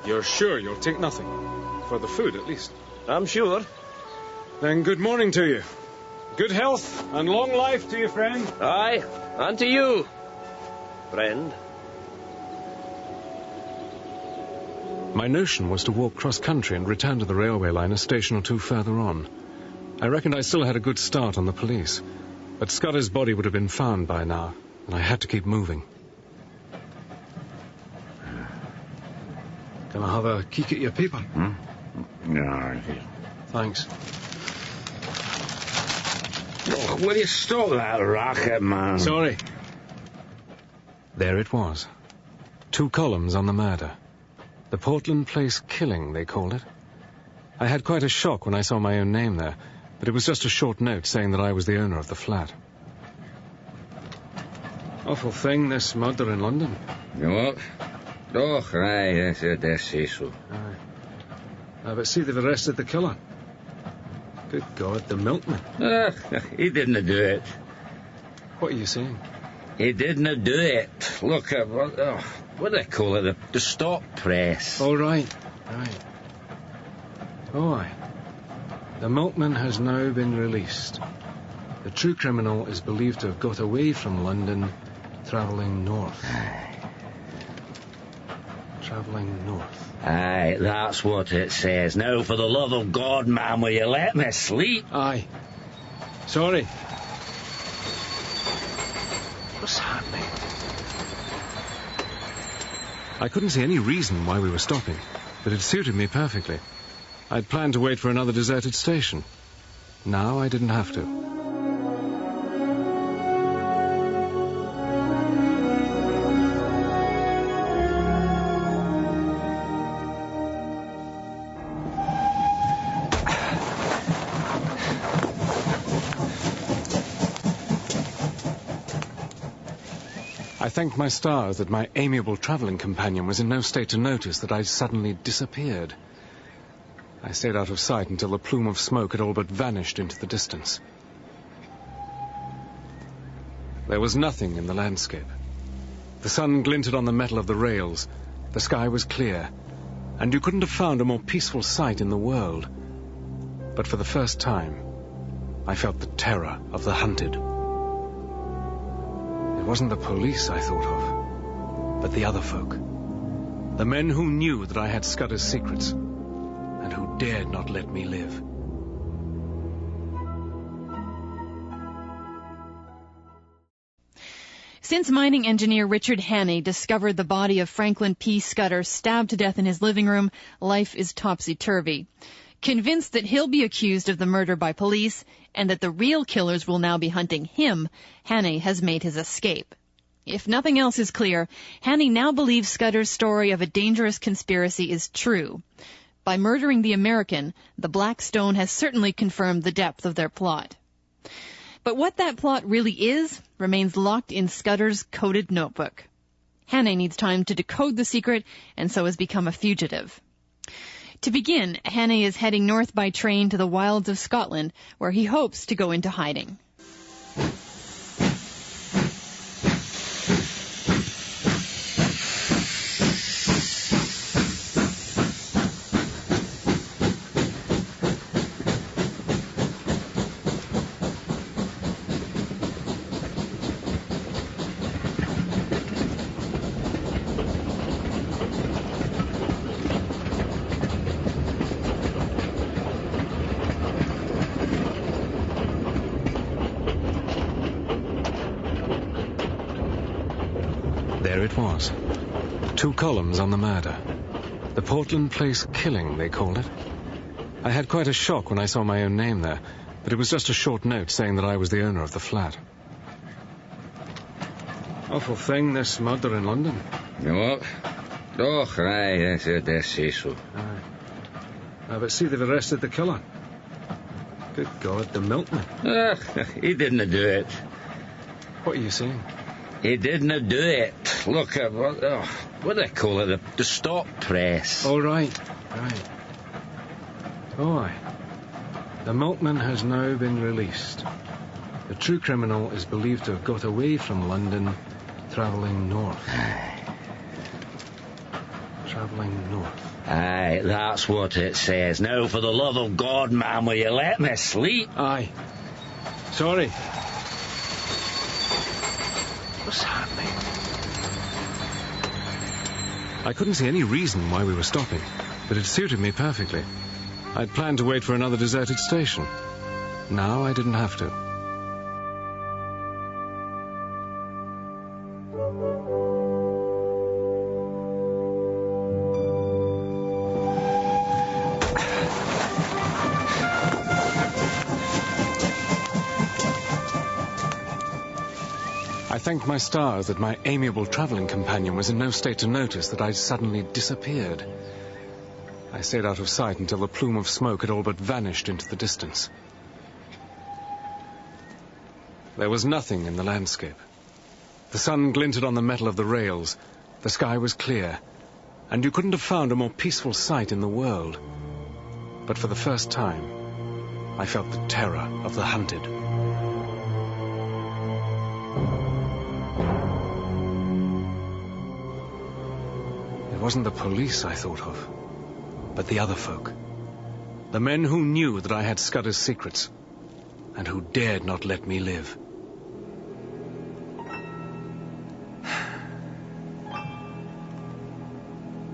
You're sure you'll take nothing? For the food, at least. I'm sure. Then good morning to you. Good health and long life to you, friend. Aye, and to you, friend. My notion was to walk cross-country and return to the railway line a station or 2 further on. I reckoned I still had a good start on the police, but Scutter's body would have been found by now, and I had to keep moving. Can I have a kick at your paper? No. Thanks. Oh, will you stop that racket, man? Sorry. There it was. 2 columns on the murder. The Portland Place killing, they called it. I had quite a shock when I saw my own name there, but it was just a short note saying that I was the owner of the flat. Awful thing, this murder in London. You what? Oh, aye, I say so. Aye. But see, they've arrested the killer. Good God, the milkman. He didn't do it. What are you saying? He didn't do it. Look at what do they call it? The stop press. Oh, right. Oh, aye. The milkman has now been released. The true criminal is believed to have got away from London, travelling north. Travelling north. Aye, that's what it says. Now, for the love of God, man, will you let me sleep? Aye. Sorry. What's happening? I couldn't see any reason why we were stopping, but it suited me perfectly. I'd planned to wait for another deserted station. Now I didn't have to. I thanked my stars that my amiable travelling companion was in no state to notice that I'd suddenly disappeared. I stayed out of sight until the plume of smoke had all but vanished into the distance. There was nothing in the landscape. The sun glinted on the metal of the rails, the sky was clear, and you couldn't have found a more peaceful sight in the world. But for the first time, I felt the terror of the hunted. It wasn't the police I thought of, but the other folk. The men who knew that I had Scutter's secrets, and who dared not let me live. Since mining engineer Richard Hannay discovered the body of Franklin P. Scutter stabbed to death in his living room, life is topsy-turvy. Convinced that he'll be accused of the murder by police and that the real killers will now be hunting him, Hannay has made his escape. If nothing else is clear, Hannay now believes Scutter's story of a dangerous conspiracy is true. By murdering the American, the Black Stone has certainly confirmed the depth of their plot. But what that plot really is remains locked in Scutter's coded notebook. Hannay needs time to decode the secret and so has become a fugitive. To begin, Hannay is heading north by train to the wilds of Scotland, where he hopes to go into hiding. There it was. 2 columns on the murder. The Portland Place killing, they called it. I had quite a shock when I saw my own name there, but it was just a short note saying that I was the owner of the flat. Awful thing, this murder in London. You what? Oh, aye, yes, I dare say so. Aye. But see, they've arrested the killer. Good God, the milkman. He didn't do it. What are you saying? He didn't do it. Look, what do they call it? The stop press. Oh, right. Oh, aye. The milkman has now been released. The true criminal is believed to have got away from London, travelling north. Travelling north. Aye, that's what it says. Now, for the love of God, man, will you let me sleep? Aye. Sorry. What's happening? I couldn't see any reason why we were stopping, but it suited me perfectly. I'd planned to wait for another deserted station. Now I didn't have to. I thanked my stars that my amiable travelling companion was in no state to notice that I'd suddenly disappeared. I stayed out of sight until the plume of smoke had all but vanished into the distance. There was nothing in the landscape. The sun glinted on the metal of the rails, the sky was clear, and you couldn't have found a more peaceful sight in the world. But for the first time, I felt the terror of the hunted. It wasn't the police I thought of, but the other folk. The men who knew that I had Scutter's secrets, and who dared not let me live.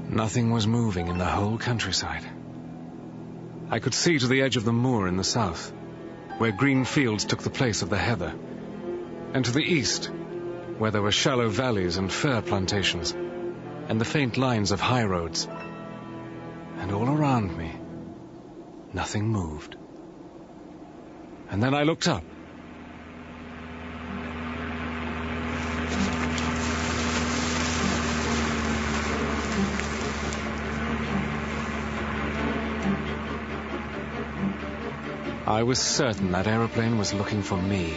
Nothing was moving in the whole countryside. I could see to the edge of the moor in the south, where green fields took the place of the heather, and to the east, where there were shallow valleys and fir plantations, and the faint lines of high roads. And all around me, nothing moved. And then I looked up. I was certain that aeroplane was looking for me,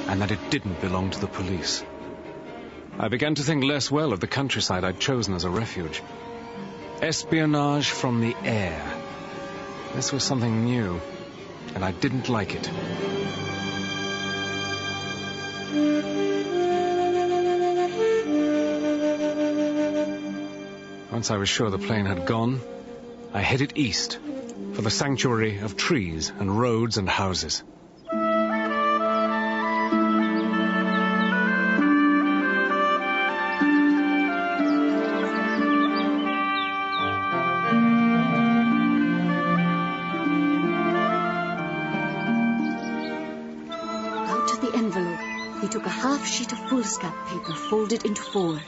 and that it didn't belong to the police. I began to think less well of the countryside I'd chosen as a refuge. Espionage from the air. This was something new, and I didn't like it. Once I was sure the plane had gone, I headed east for the sanctuary of trees and roads and houses. Took a half sheet of foolscap paper folded into 4.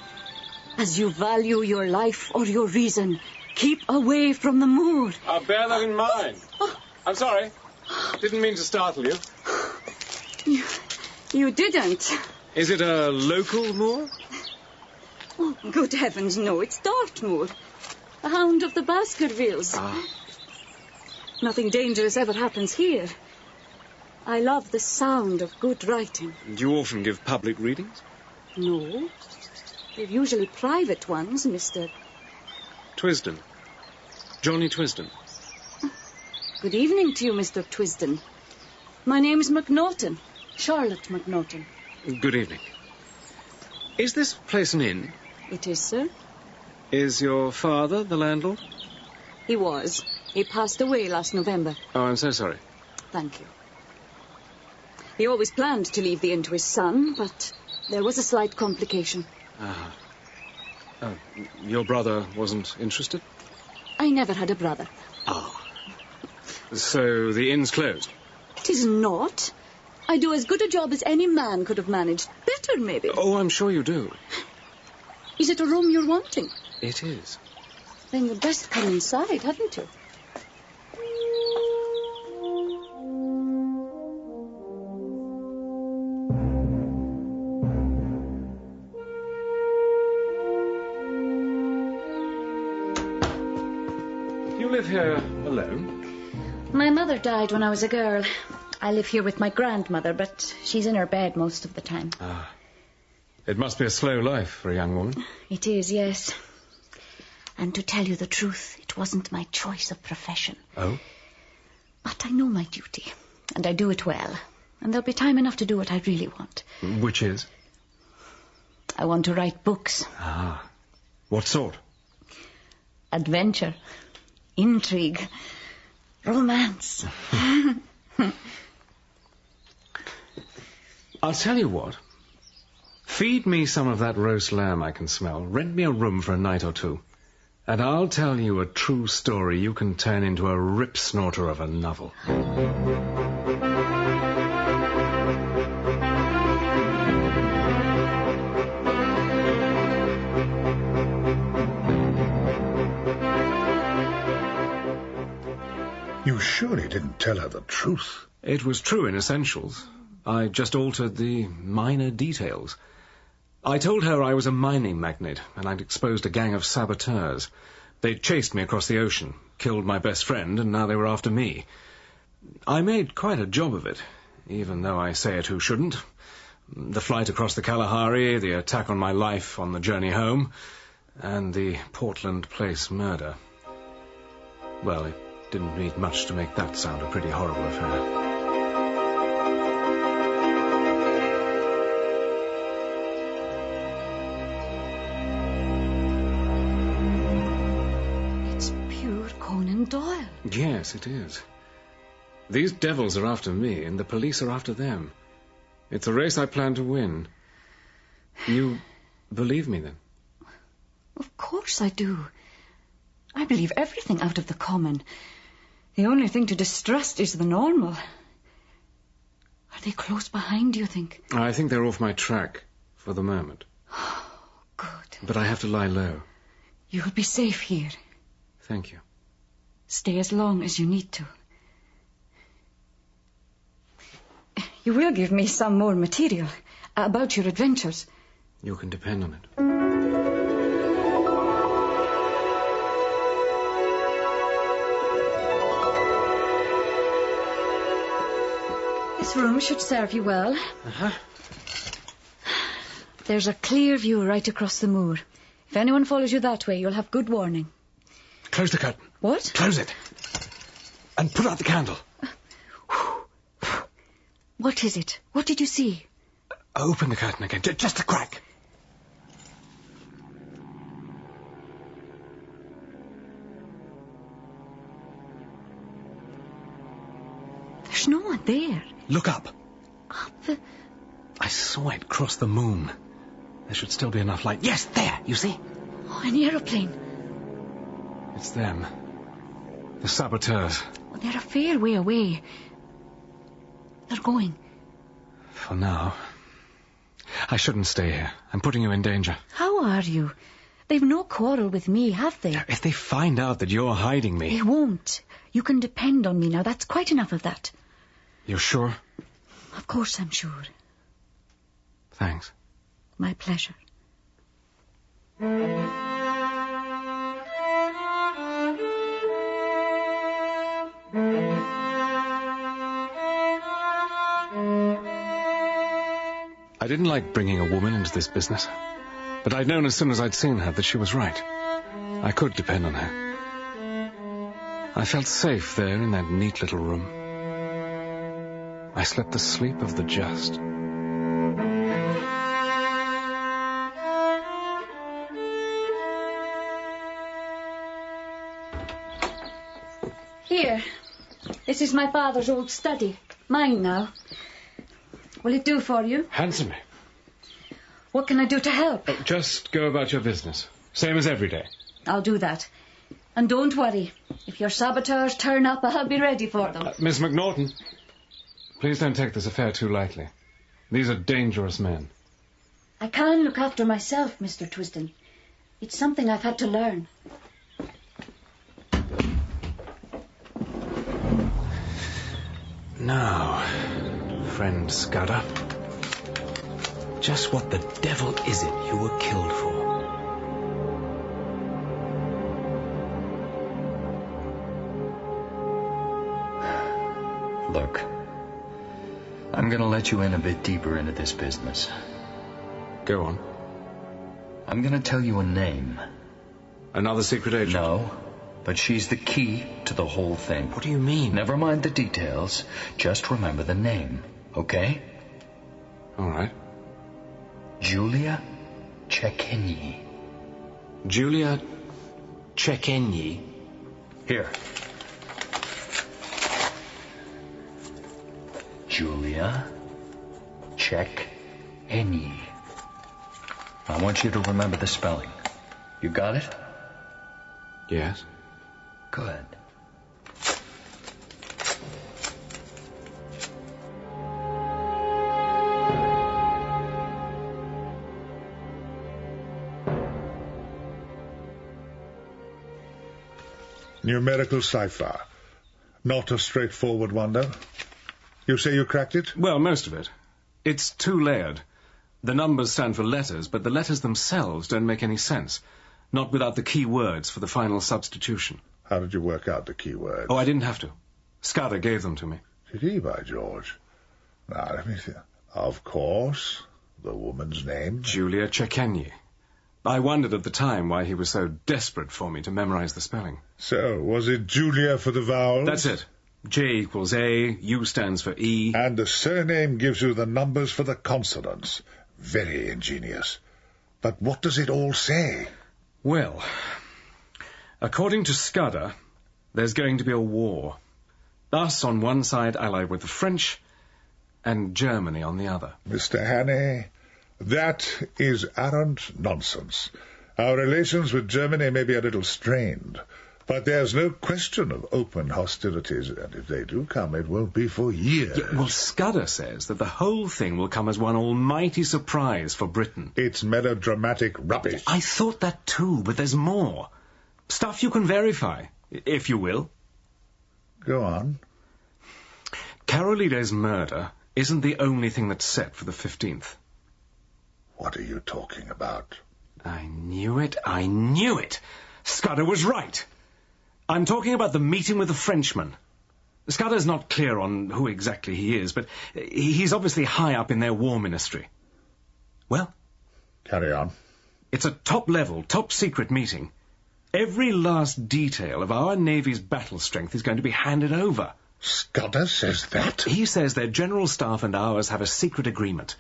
As you value your life or your reason, keep away from the moor. I'll bear that in mind. I'm sorry. Didn't mean to startle you. You didn't. Is it a local moor? Oh, good heavens, no, it's Dartmoor. The hound of the Baskervilles. Nothing dangerous ever happens here. I love the sound of good writing. Do you often give public readings? No. They're usually private ones, Mr. Twisden. Johnny Twisden. Good evening to you, Mr. Twisden. My name's McNaughton. Charlotte McNaughton. Good evening. Is this place an inn? It is, sir. Is your father the landlord? He was. He passed away last November. Oh, I'm so sorry. Thank you. He always planned to leave the inn to his son, but there was a slight complication. Your brother wasn't interested? I never had a brother. So the inn's closed? It is not. I do as good a job as any man could have managed. Better, maybe. Oh, I'm sure you do. Is it a room you're wanting? It is. Then you'd best come inside, hadn't you? Live here alone? My mother died when I was a girl. I live here with my grandmother, but she's in her bed most of the time. It must be a slow life for a young woman. It is, yes. And to tell you the truth, it wasn't my choice of profession. Oh? But I know my duty, and I do it well. And there'll be time enough to do what I really want. Which is? I want to write books. What sort? Adventure. Intrigue. Romance. I'll tell you what. Feed me some of that roast lamb I can smell. Rent me a room for a night or two. And I'll tell you a true story you can turn into a rip-snorter of a novel. You surely didn't tell her the truth. It was true in essentials. I just altered the minor details. I told her I was a mining magnate, and I'd exposed a gang of saboteurs. They'd chased me across the ocean, killed my best friend, and now they were after me. I made quite a job of it, even though I say it who shouldn't. The flight across the Kalahari, the attack on my life on the journey home, and the Portland Place murder. Well, it didn't need much to make that sound a pretty horrible affair. Doyle. Yes, it is. These devils are after me, and the police are after them. It's a race I plan to win. You believe me, then? Of course I do. I believe everything out of the common. The only thing to distrust is the normal. Are they close behind, do you think? I think they're off my track, for the moment. Oh, good. But I have to lie low. You'll be safe here. Thank you. Stay as long as you need to. You will give me some more material about your adventures. You can depend on it. This room should serve you well. There's a clear view right across the moor. If anyone follows you that way, you'll have good warning. Close the curtain. What? Close it. and put out the candle. What is it? What did you see? Open the curtain again, just a crack. There's no one there. Look up. Up? I saw it cross the moon. There should still be enough light. Yes, there, you see? Oh, an aeroplane. It's them. The saboteurs. Well, they're a fair way away. They're going. For now. I shouldn't stay here. I'm putting you in danger. How are you? They've no quarrel with me, have they? If they find out that you're hiding me... They won't. You can depend on me now. That's quite enough of that. You're sure? Of course I'm sure. Thanks. My pleasure. I didn't like bringing a woman into this business, but I'd known as soon as I'd seen her that she was right. I could depend on her. I felt safe there in that neat little room. I slept the sleep of the just. Here. This is my father's old study. Mine now. Will it do for you? Handsomely. What can I do to help? Just go about your business. Same as every day. I'll do that. And don't worry. If your saboteurs turn up, I'll be ready for them. Miss McNaughton, please don't take this affair too lightly. These are dangerous men. I can look after myself, Mr. Twisden. It's something I've had to learn. Now, friend Scutter, just what the devil is it you were killed for? Look, I'm going to let you in a bit deeper into this business. Go on. I'm going to tell you a name. Another secret agent? No, but she's the key to the whole thing. What do you mean? Never mind the details. Just remember the name, okay? All right. Julia Cekenyi. Julia Cekenyi? Here. Julia Cekenyi. I want you to remember the spelling. You got it? Yes. Good. Numerical cipher. Not a straightforward wonder. You say you cracked it? Well, most of it. It's two-layered. The numbers stand for letters, but the letters themselves don't make any sense. Not without the key words for the final substitution. How did you work out the key words? Oh, I didn't have to. Scutter gave them to me. Did he, by George? Now, let me see. Of course. The woman's name? Julia Cekenyi. I wondered at the time why he was so desperate for me to memorize the spelling. So, was it Julia for the vowels? That's it. J equals A, U stands for E. And the surname gives you the numbers for the consonants. Very ingenious. But what does it all say? Well, according to Scutter, there's going to be a war. Us on one side allied with the French, and Germany on the other. Mr. Hannay, that is arrant nonsense. Our relations with Germany may be a little strained, but there's no question of open hostilities, and if they do come, it won't be for years. Yeah, well, Scudder says that the whole thing will come as one almighty surprise for Britain. It's melodramatic rubbish. I thought that too, but there's more. Stuff you can verify, if you will. Go on. Karolites' murder isn't the only thing that's set for the 15th. What are you talking about? I knew it. I knew it. Scudder was right. I'm talking about the meeting with the Frenchman. Scudder's not clear on who exactly he is, but he's obviously high up in their war ministry. Well? Carry on. It's a top-level, top-secret meeting. Every last detail of our Navy's battle strength is going to be handed over. Scutter says that? He says their general staff and ours have a secret agreement.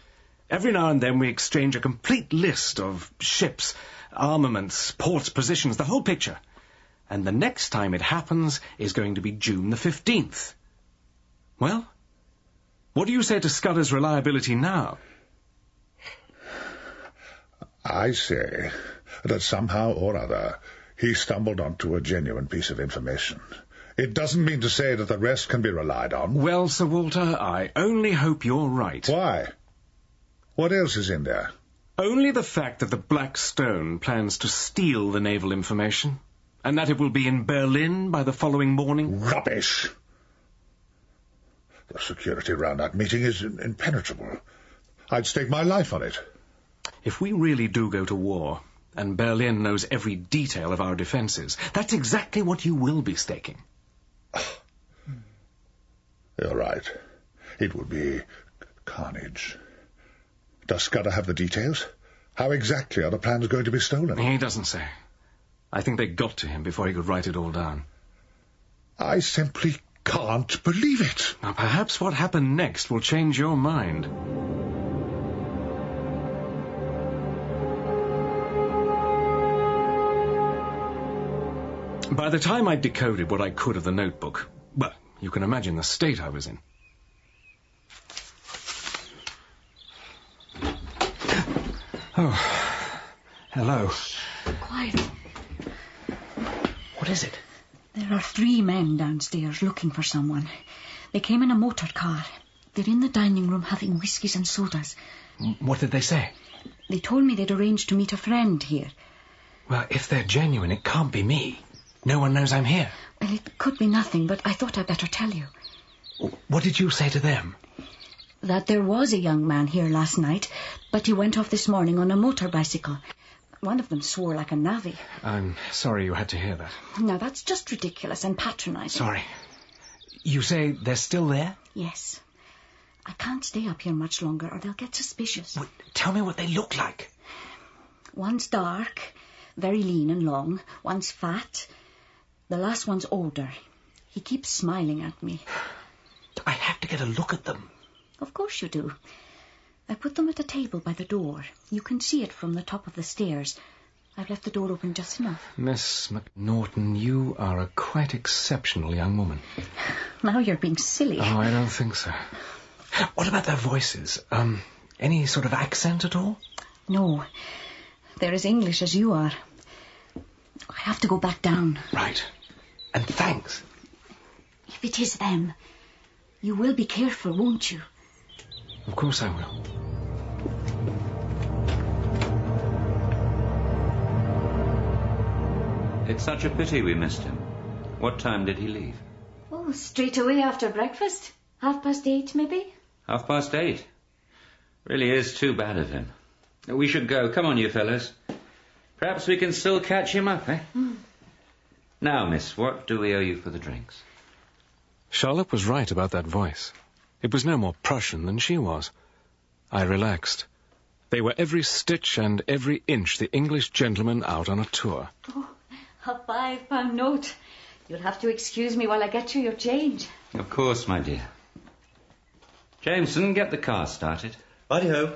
Every now and then we exchange a complete list of ships, armaments, ports, positions, the whole picture. And the next time it happens is going to be June the 15th. Well, what do you say to Scudder's reliability now? I say that somehow or other he stumbled onto a genuine piece of information. It doesn't mean to say that the rest can be relied on. Well, Sir Walter, I only hope you're right. Why? What else is in there? Only the fact that the Black Stone plans to steal the naval information, and that it will be in Berlin by the following morning. Rubbish! The security around that meeting is impenetrable. I'd stake my life on it. If we really do go to war, and Berlin knows every detail of our defences, that's exactly what you will be staking. You're right. It would be carnage. Does Scutter have the details? How exactly are the plans going to be stolen? He doesn't say. I think they got to him before he could write it all down. I simply can't believe it. Now, perhaps what happened next will change your mind. By the time I'd decoded what I could of the notebook, well, you can imagine the state I was in. Oh, hello. Quiet. What is it? There are 3 men downstairs looking for someone. They came in a motor car. They're in the dining room having whiskies and sodas. What did they say? They told me they'd arranged to meet a friend here. Well, if they're genuine, it can't be me. No one knows I'm here. Well, it could be nothing, but I thought I'd better tell you. What did you say to them? That there was a young man here last night, but he went off this morning on a motor bicycle. One of them swore like a navvy. I'm sorry you had to hear that. Now, that's just ridiculous and patronising. Sorry. You say they're still there? Yes. I can't stay up here much longer or they'll get suspicious. Well, tell me what they look like. One's dark, very lean and long. One's fat. The last one's older. He keeps smiling at me. I have to get a look at them. Of course you do. I put them at a table by the door. You can see it from the top of the stairs. I've left the door open just enough. Miss McNaughton, you are a quite exceptional young woman. Now you're being silly. Oh, I don't think so. What about their voices? Any sort of accent at all? No. They're as English as you are. I have to go back down. Right. And thanks. If it is them, you will be careful, won't you? Of course I will. It's such a pity we missed him. What time did he leave? Oh, straight away after breakfast. 8:30, maybe? 8:30. Really is too bad of him. We should go. Come on, you fellows. Perhaps we can still catch him up, eh? Now, miss, what do we owe you for the drinks? Charlotte was right about that voice. It was no more Prussian than she was. I relaxed. They were every stitch and every inch the English gentleman out on a tour. Oh, a £5 note. You'll have to excuse me while I get you your change. Of course, my dear. Jameson, get the car started. Righty-ho.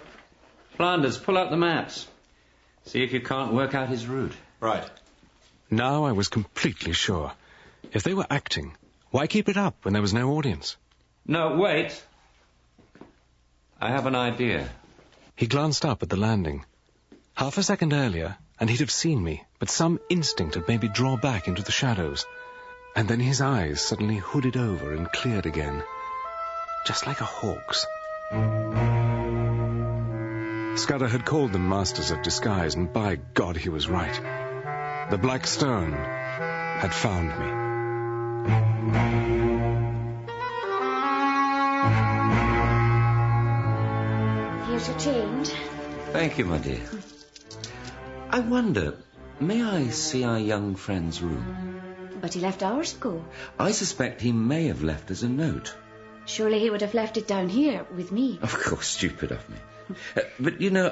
Flanders, pull out the maps. See if you can't work out his route. Right. Now I was completely sure. If they were acting, why keep it up when there was no audience? No, wait. I have an idea. He glanced up at the landing. Half a second earlier, and he'd have seen me, but some instinct had made me draw back into the shadows. And then his eyes suddenly hooded over and cleared again, just like a hawk's. Scutter had called them masters of disguise, and by God he was right. The Black Stone had found me. Here's your change. Thank you, my dear. I wonder, may I see our young friend's room? But he left hours ago. I suspect he may have left us a note. Surely he would have left it down here with me. Of course, stupid of me. But, you know,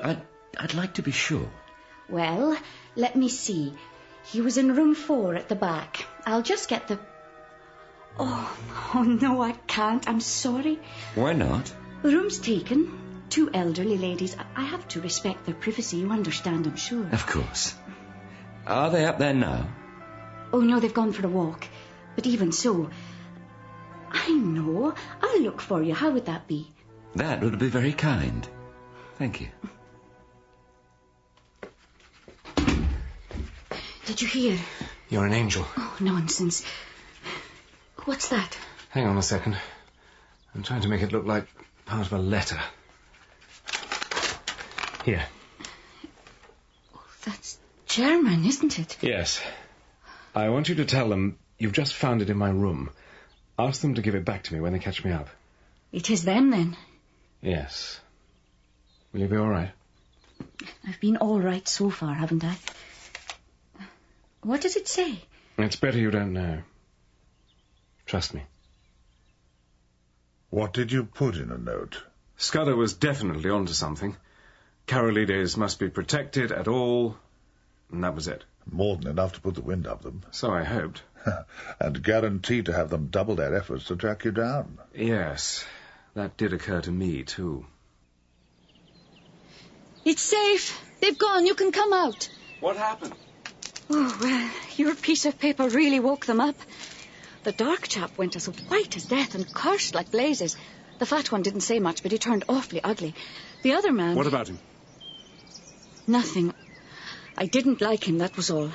I'd like to be sure. Well, let me see. He was in room 4 at the back. I'll just get the... Oh, no, I can't. I'm sorry. Why not? The room's taken. 2 elderly ladies. I have to respect their privacy. You understand, I'm sure. Of course. Are they up there now? Oh, no, they've gone for a walk. But even so... I know. I'll look for you. How would that be? That would be very kind. Thank you. Did you hear? You're an angel. Oh, nonsense. What's that? Hang on a second. I'm trying to make it look like part of a letter. Here. Oh, that's German, isn't it? Yes. I want you to tell them you've just found it in my room. Ask them to give it back to me when they catch me up. It is them, then? Yes. Will you be all right? I've been all right so far, haven't I? What does it say? It's better you don't know. Trust me. What did you put in a note? Scutter was definitely onto something. Karolites must be protected at all, and that was it. More than enough to put the wind up them. So I hoped. And guaranteed to have them double their efforts to track you down. Yes, that did occur to me, too. It's safe. They've gone. You can come out. What happened? Oh, well, your piece of paper really woke them up. The dark chap went as white as death and cursed like blazes. The fat one didn't say much, but he turned awfully ugly. The other man... What about him? Nothing. I didn't like him, that was all.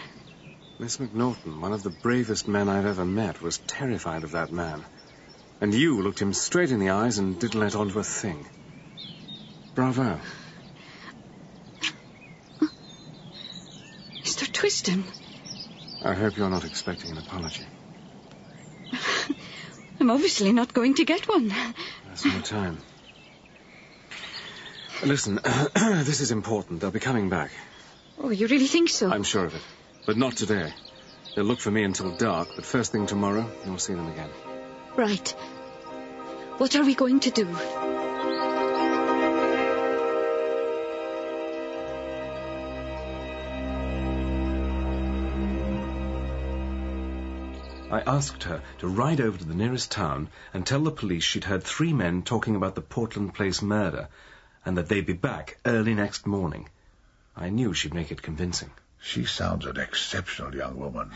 Miss McNaughton, one of the bravest men I've ever met, was terrified of that man. And you looked him straight in the eyes and didn't let on to a thing. Bravo. Mr. Twiston. I hope you're not expecting an apology. I'm obviously not going to get one. There's no time. Listen, this is important. They'll be coming back. Oh, you really think so? I'm sure of it. But not today. They'll look for me until dark, but first thing tomorrow, you'll see them again. Right. What are we going to do? I asked her to ride over to the nearest town and tell the police she'd heard 3 men talking about the Portland Place murder and that they'd be back early next morning. I knew she'd make it convincing. She sounds an exceptional young woman.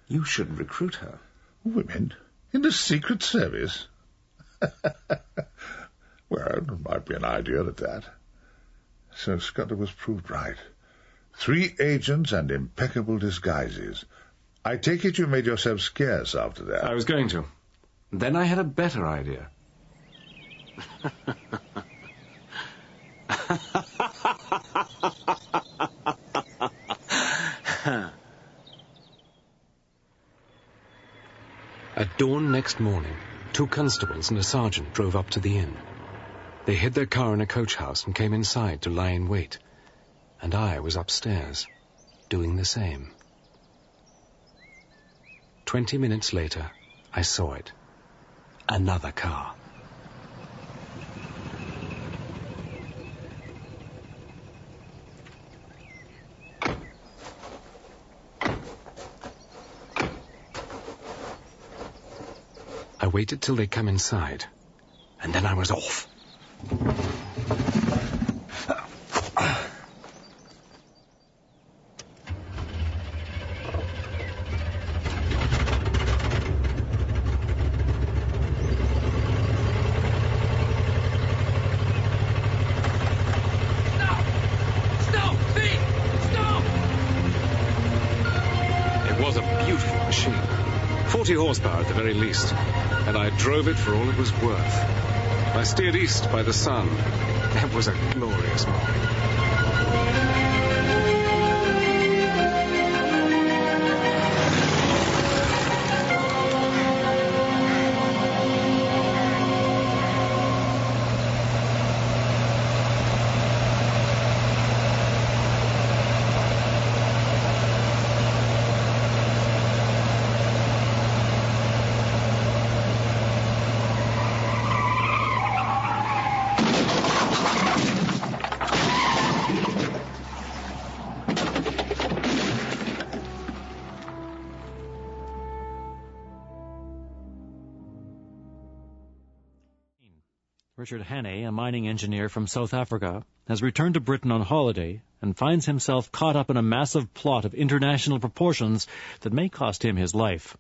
You should recruit her. Women? In the Secret Service? Well, it might be an idea at that. So Scutter was proved right. 3 agents and impeccable disguises. I take it you made yourself scarce after that. I was going to. Then I had a better idea. At dawn next morning, 2 constables and a sergeant drove up to the inn. They hid their car in a coach house and came inside to lie in wait. And I was upstairs, doing the same. 20 minutes later, I saw it. Another car. I waited till they come inside, and then I was off. It was a beautiful machine. 40 horsepower at the very least, and I drove it for all it was worth. I steered east by the sun. It was a glorious morning. Richard Hannay, a mining engineer from South Africa, has returned to Britain on holiday and finds himself caught up in a massive plot of international proportions that may cost him his life.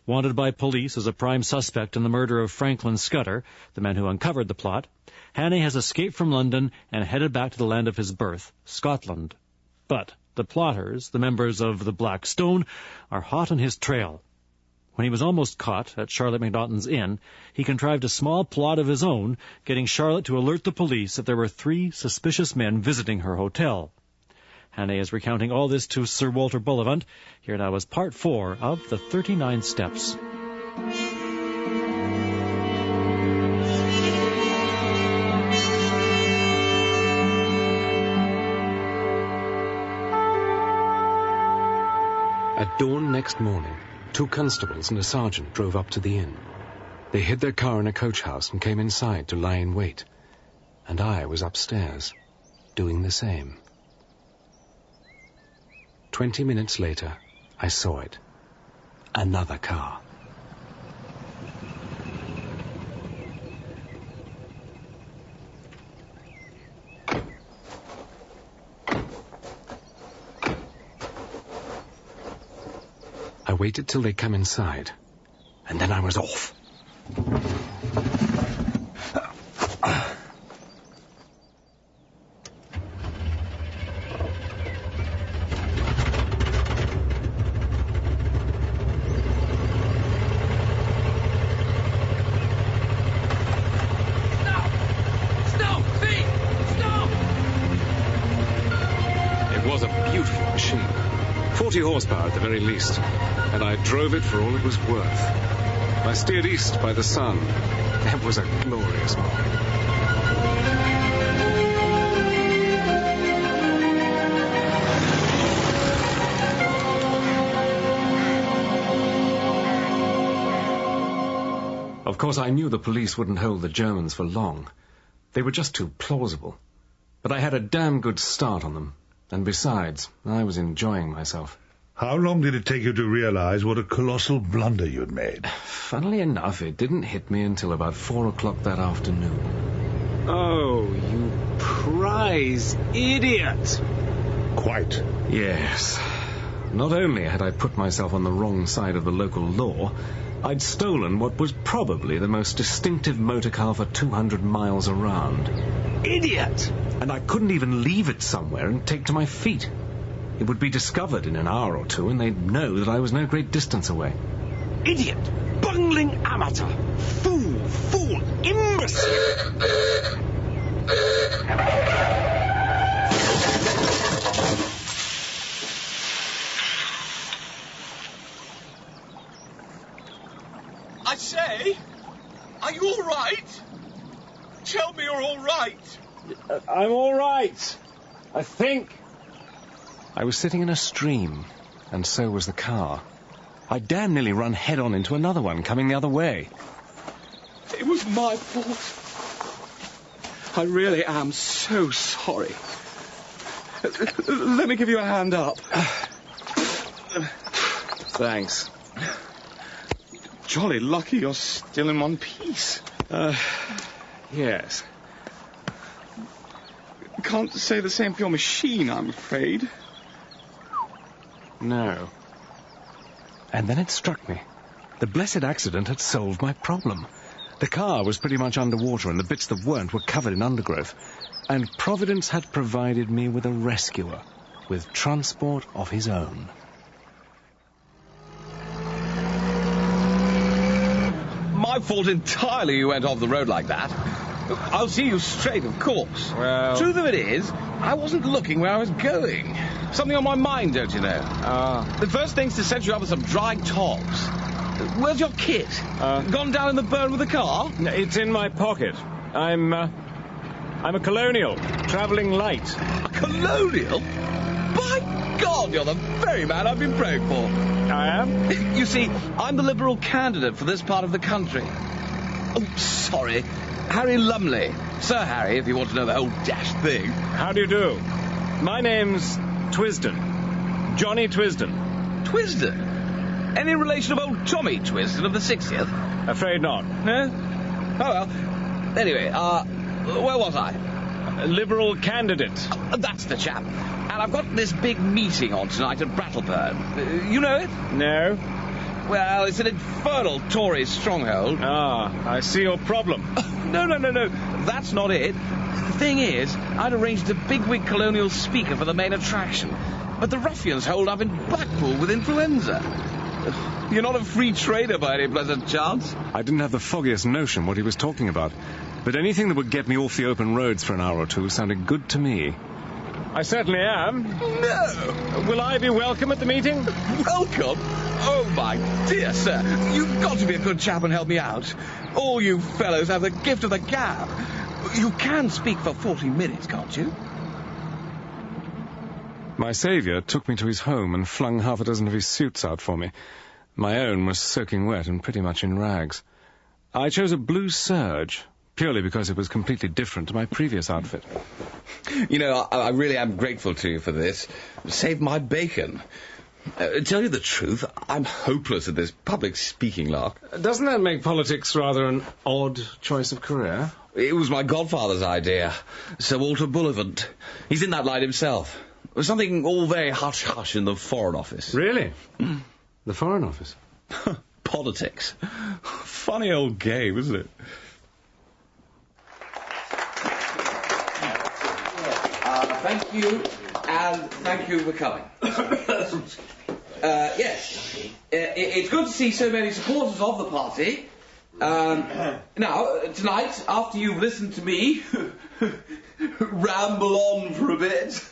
Wanted by police as a prime suspect in the murder of Franklin Scutter, the man who uncovered the plot, Hannay has escaped from London and headed back to the land of his birth, Scotland. But the plotters, the members of the Black Stone, are hot on his trail. When he was almost caught at Charlotte Macnaughton's inn, he contrived a small plot of his own, getting Charlotte to alert the police that there were 3 suspicious men visiting her hotel. Hannay is recounting all this to Sir Walter Bullivant. Here now is part 4 of The 39 Steps. At dawn next morning, 2 constables and a sergeant drove up to the inn. They hid their car in a coach house and came inside to lie in wait. And I was upstairs, doing the same. 20 minutes later, I saw it. Another car. I waited till they come inside, and then I was off. It was a beautiful machine. 40 horsepower at the very least, and I drove it for all it was worth. I steered east by the sun. It was a glorious morning. Of course, I knew the police wouldn't hold the Germans for long. They were just too plausible. But I had a damn good start on them. And besides, I was enjoying myself. How long did it take you to realize what a colossal blunder you'd made? Funnily enough, it didn't hit me until about 4 o'clock that afternoon. Oh, you prize idiot! Quite. Yes. Not only had I put myself on the wrong side of the local law, I'd stolen what was probably the most distinctive motor car for 200 miles around. Idiot! And I couldn't even leave it somewhere and take to my feet. It would be discovered in an hour or 2, and they'd know that I was no great distance away. Idiot! Bungling amateur! Fool! Imbecile! I say, are you all right? Tell me you're all right. I'm all right. I think. I was sitting in a stream, and so was the car. I'd damn nearly run head-on into another one coming the other way. It was my fault. I really am so sorry. Let me give you a hand up. Thanks. Jolly lucky you're still in one piece. Yes. Can't say the same for your machine, I'm afraid. No. And then it struck me. The blessed accident had solved my problem. The car was pretty much underwater, and the bits that weren't were covered in undergrowth. And Providence had provided me with a rescuer, with transport of his own. My fault entirely you went off the road like that. I'll see you straight, of course. Well... Truth of it is, I wasn't looking where I was going. Something on my mind, don't you know? The first thing's to set you up with some dry tops. Where's your kit? Gone down in the burn with the car? It's in my pocket. I'm a colonial, travelling light. A colonial? By God, you're the very man I've been praying for. I am? You see, I'm the Liberal candidate for this part of the country. Oh, sorry. Harry Lumley. Sir Harry, if you want to know the whole dashed thing. How do you do? My name's Twisden. Johnny Twisden. Twisden? Any relation of old Tommy Twisden of the 60th? Afraid not. No? Oh, well. Anyway, where was I? A Liberal candidate. That's the chap. And I've got this big meeting on tonight at Brattleburn. You know it? No. Well, it's an infernal Tory stronghold. Ah, I see your problem. No. That's not it. The thing is, I'd arranged a bigwig colonial speaker for the main attraction. But the ruffians hold up in Blackpool with influenza. You're not a free trader by any pleasant chance? I didn't have the foggiest notion what he was talking about. But anything that would get me off the open roads for an hour or two sounded good to me. I certainly am. No! Will I be welcome at the meeting? Welcome? Oh, my dear sir. You've got to be a good chap and help me out. All you fellows have the gift of the gab. You can speak for 40 minutes, can't you? My saviour took me to his home and flung half a dozen of his suits out for me. My own was soaking wet and pretty much in rags. I chose a blue serge, purely because it was completely different to my previous outfit. You know, I really am grateful to you for this. Saved my bacon. Tell you the truth, I'm hopeless at this public speaking lark. Doesn't that make politics rather an odd choice of career? It was my godfather's idea, Sir Walter Bullivant. He's in that line himself. Something all very hush-hush in the Foreign Office. Really? The Foreign Office? Politics. Funny old game, isn't it? Thank you, and thank you for coming. Yes, it's good to see so many supporters of the party. Now, tonight, after you've listened to me ramble on for a bit,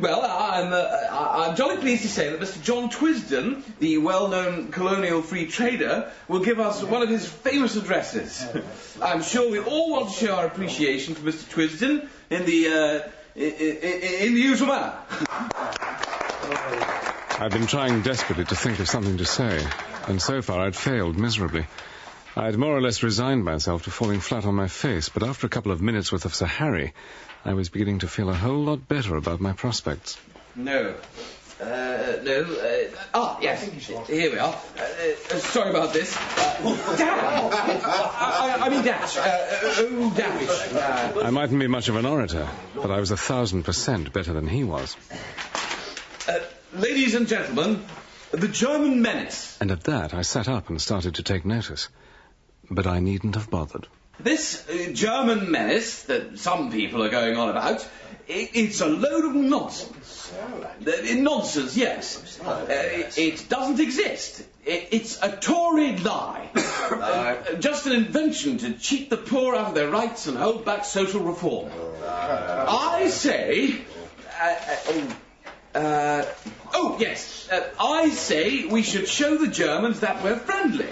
well, I'm jolly pleased to say that Mr. John Twisden, the well-known colonial free trader, will give us one of his famous addresses. I'm sure we all want to show our appreciation for Mr. Twisden in the usual manner. I've been trying desperately to think of something to say, and so far I'd failed miserably. I'd more or less resigned myself to falling flat on my face, but after a couple of minutes with Sir Harry, I was beginning to feel a whole lot better about my prospects. Yes, here we are. Sorry about this. Dash! Dash. I mightn't be much of an orator, but I was 1,000% better than he was. Ladies and gentlemen, the German menace. And at that, I sat up and started to take notice. But I needn't have bothered. This German menace that some people are going on about, it's a load of nonsense. Nonsense, yes. It doesn't exist. It's a Tory lie. Just an invention to cheat the poor out of their rights and hold back social reform. I say... I say we should show the Germans that we're friendly.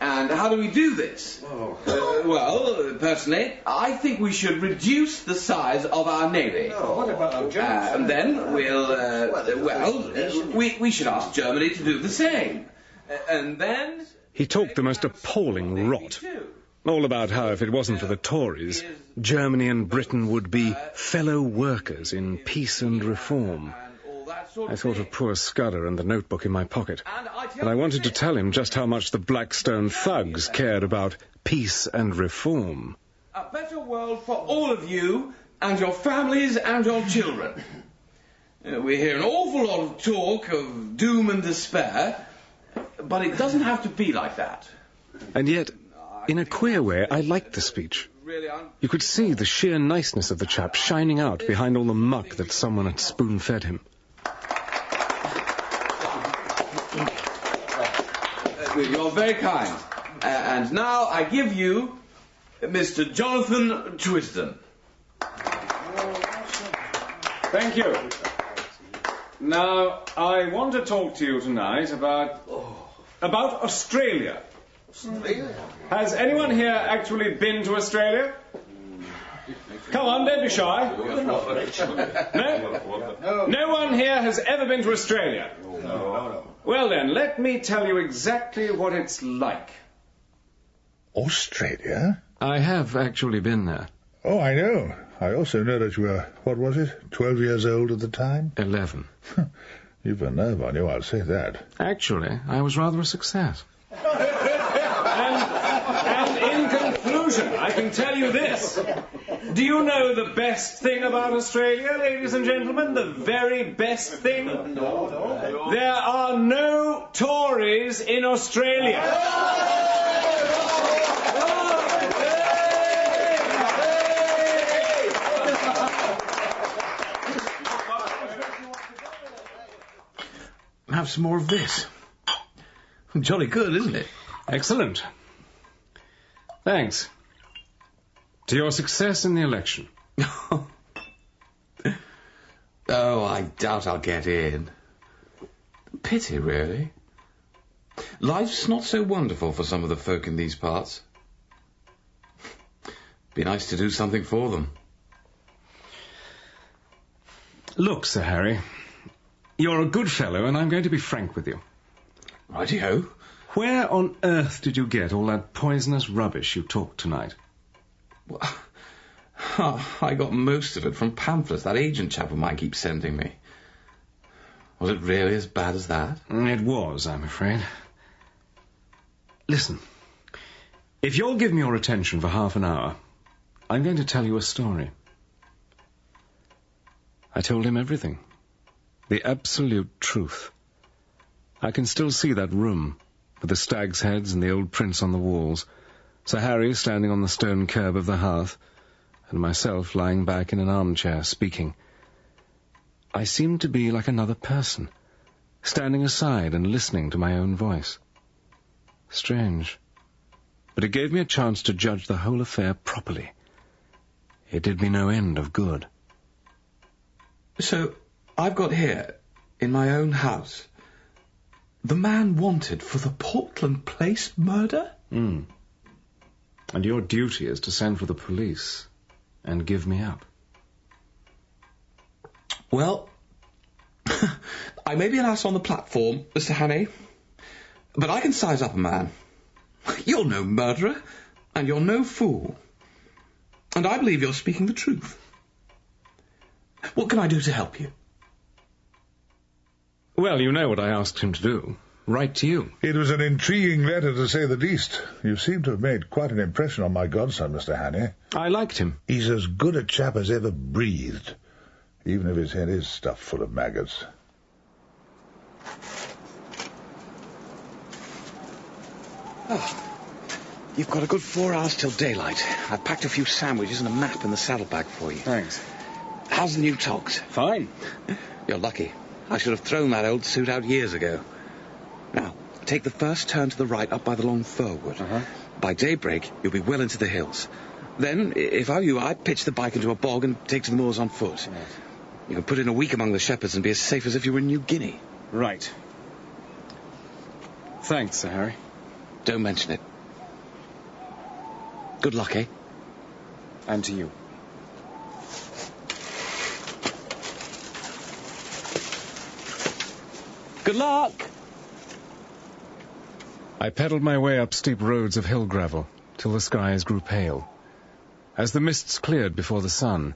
And how do we do this? Well, personally, I think we should reduce the size of our navy. What about our Germans? And then we should ask Germany to do the same. And then... He talked the most appalling rot. All about how if it wasn't for the Tories, Germany and Britain would be fellow workers in peace and reform. I thought of poor Scutter and the notebook in my pocket, and I wanted to tell him just how much the Blackstone thugs cared about peace and reform. A better world for all of you and your families and your children. We hear an awful lot of talk of doom and despair, but it doesn't have to be like that. And yet, in a queer way, I liked the speech. You could see the sheer niceness of the chap shining out behind all the muck that someone had spoon-fed him. You're very kind. And now I give you Mr. Jonathan Twisden. Thank you. Now, I want to talk to you tonight about Australia. Has anyone here actually been to Australia? Come on, don't be shy. No? No one here has ever been to Australia? No. Well then, let me tell you exactly what it's like. Australia? I have actually been there. Oh, I know. I also know that you were, 12 years old at the time? 11. You've a nerve on you, I'll say that. Actually, I was rather a success. And sir, I can tell you this. Do you know the best thing about Australia, ladies and gentlemen? The very best thing? No. There are no Tories in Australia. Have some more of this. Jolly good, isn't it? Excellent. Thanks. To your success in the election. Oh, I doubt I'll get in. Pity, really. Life's not so wonderful for some of the folk in these parts. Be nice to do something for them. Look, Sir Harry, you're a good fellow, and I'm going to be frank with you. Righty-ho. Where on earth did you get all that poisonous rubbish you talked tonight? Well, I got most of it from pamphlets that agent chap of mine keeps sending me. Was it really as bad as that? It was, I'm afraid. Listen, if you'll give me your attention for half an hour, I'm going to tell you a story. I told him everything. The absolute truth. I can still see that room, with the stags' heads and the old prints on the walls, Sir Harry standing on the stone curb of the hearth, and myself lying back in an armchair, speaking. I seemed to be like another person, standing aside and listening to my own voice. Strange. But it gave me a chance to judge the whole affair properly. It did me no end of good. So, I've got here, in my own house, the man wanted for the Portland Place murder? And your duty is to send for the police and give me up. Well, I may be an ass on the platform, Mr. Hannay, but I can size up a man. You're no murderer, and you're no fool. And I believe you're speaking the truth. What can I do to help you? Well, you know what I asked him to do. Write to you. It was an intriguing letter, to say the least. You seem to have made quite an impression on my godson, Mr. Hannay. I liked him. He's as good a chap as ever breathed, even if his head is stuffed full of maggots. Oh, you've got a good 4 hours till daylight. I've packed a few sandwiches and a map in the saddlebag for you. Thanks. How's the new togs? Fine. You're lucky. I should have thrown that old suit out years ago. Now, take the first turn to the right up by the long fir wood. By daybreak, you'll be well into the hills. Then, if I were you, I'd pitch the bike into a bog and take to the moors on foot. Right. You can put in a week among the shepherds and be as safe as if you were in New Guinea. Right. Thanks, Sir Harry. Don't mention it. Good luck, eh? And to you. Good luck! I pedalled my way up steep roads of hill gravel till the skies grew pale. As the mists cleared before the sun,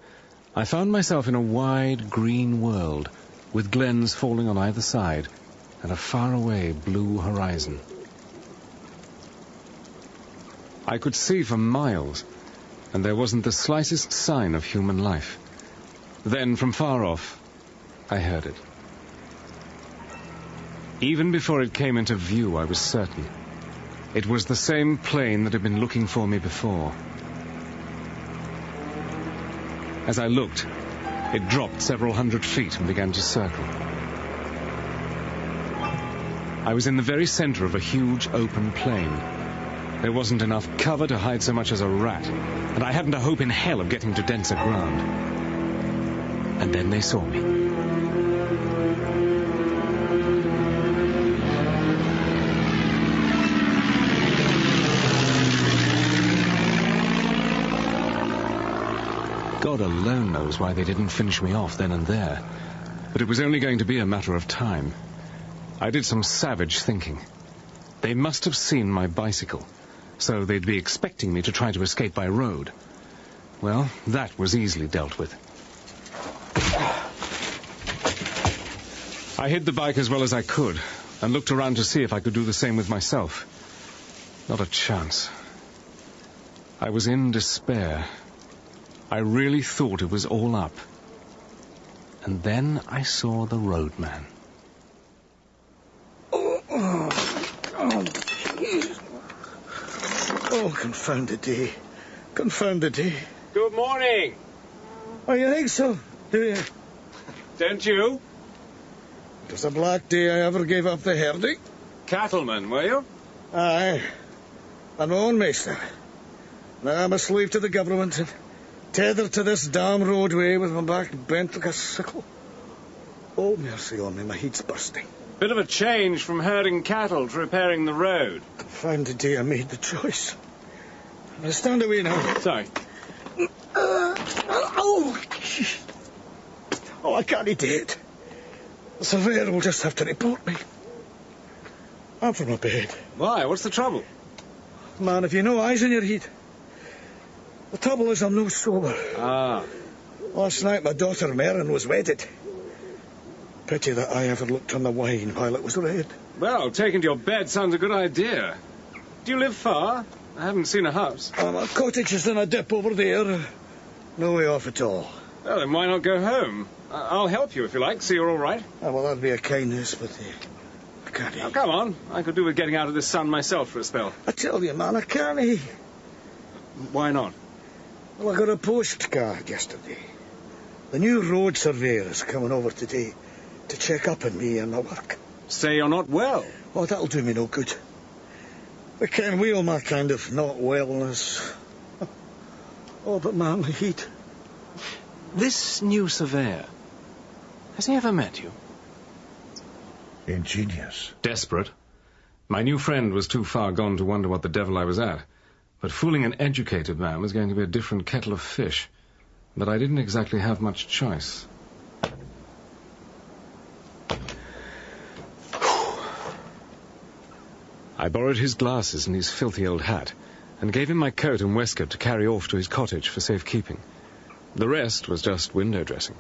I found myself in a wide green world, with glens falling on either side and a faraway blue horizon. I could see for miles, and there wasn't the slightest sign of human life. Then, from far off, I heard it. Even before it came into view, I was certain. It was the same plane that had been looking for me before. As I looked, it dropped several hundred feet and began to circle. I was in the very center of a huge open plain. There wasn't enough cover to hide so much as a rat, and I hadn't a hope in hell of getting to denser ground. And then they saw me. God alone knows why they didn't finish me off then and there. But it was only going to be a matter of time. I did some savage thinking. They must have seen my bicycle, so they'd be expecting me to try to escape by road. Well, that was easily dealt with. I hid the bike as well as I could, and looked around to see if I could do the same with myself. Not a chance. I was in despair. I really thought it was all up. And then I saw the roadman. Oh, confound the day. Confound the day. Good morning. Oh, you think so? Do you? Don't you? It was the black day I ever gave up the herding. Cattleman, were you? Aye. I'm my own master. Now I'm a slave to the government and tethered to this damn roadway with my back bent like a sickle. Oh, mercy on me, my head's bursting. Bit of a change from herding cattle to repairing the road. Confound the day I made the choice. Now stand away now. Sorry. Oh, I can't do it. The surveyor will just have to report me. I'm for my bed. Why? What's the trouble? Man, have you no eyes in your head? The trouble is I'm no sober. Ah. Last night my daughter Maren was wedded. Pity that I ever looked on the wine while it was red. Well, taking to your bed sounds a good idea. Do you live far? I haven't seen a house. My cottage is in a dip over there. No way off at all. Well, then why not go home? I'll help you if you like, see you're all right. Oh, well, that'd be a kindness, but I can't. Now, come on. I could do with getting out of this sun myself for a spell. I tell you, man, I can't. Why not? Well, I got a postcard yesterday. The new road surveyor is coming over today to check up on me and my work. Say you're not well. Oh, that'll do me no good. I can't wheel my kind of not wellness. Oh, but man, my heat. This new surveyor, has he ever met you? Ingenious. Desperate. My new friend was too far gone to wonder what the devil I was at. But fooling an educated man was going to be a different kettle of fish. But I didn't exactly have much choice. I borrowed his glasses and his filthy old hat, and gave him my coat and waistcoat to carry off to his cottage for safekeeping. The rest was just window dressing.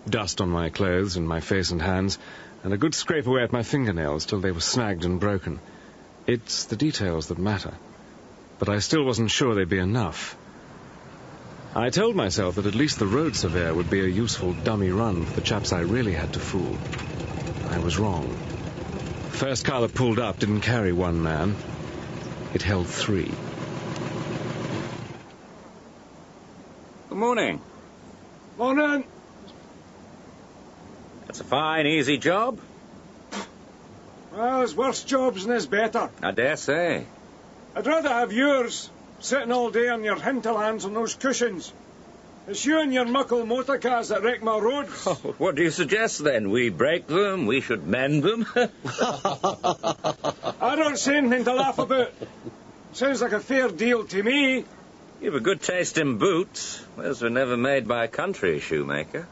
Dust on my clothes and my face and hands, and a good scrape away at my fingernails till they were snagged and broken. It's the details that matter. But I still wasn't sure they'd be enough. I told myself that at least the road surveyor would be a useful dummy run for the chaps I really had to fool. I was wrong. First car that pulled up didn't carry one man. It held 3. Good morning. Morning. That's a fine, easy job. Well, there's worse jobs and there's better. I dare say. I'd rather have yours, sitting all day on your hinterlands on those cushions. It's you and your muckle motor cars that wreck my roads. Oh, what do you suggest, then? We break them, we should mend them? I don't see anything to laugh about. Sounds like a fair deal to me. You've a good taste in boots. Those were never made by a country shoemaker.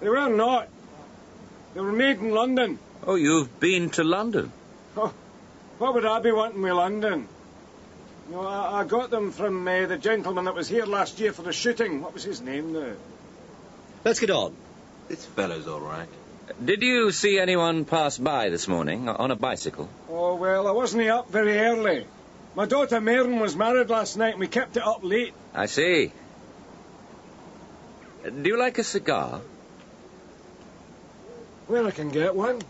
They were not. They were made in London. Oh, you've been to London? Oh, what would I be wanting with London? You know, I got them from the gentleman that was here last year for the shooting. What was his name now? Let's get on. This fellow's all right. Did you see anyone pass by this morning on a bicycle? Oh, well, I wasn't up very early. My daughter Maren was married last night and we kept it up late. I see. Do you like a cigar? Well, I can get one.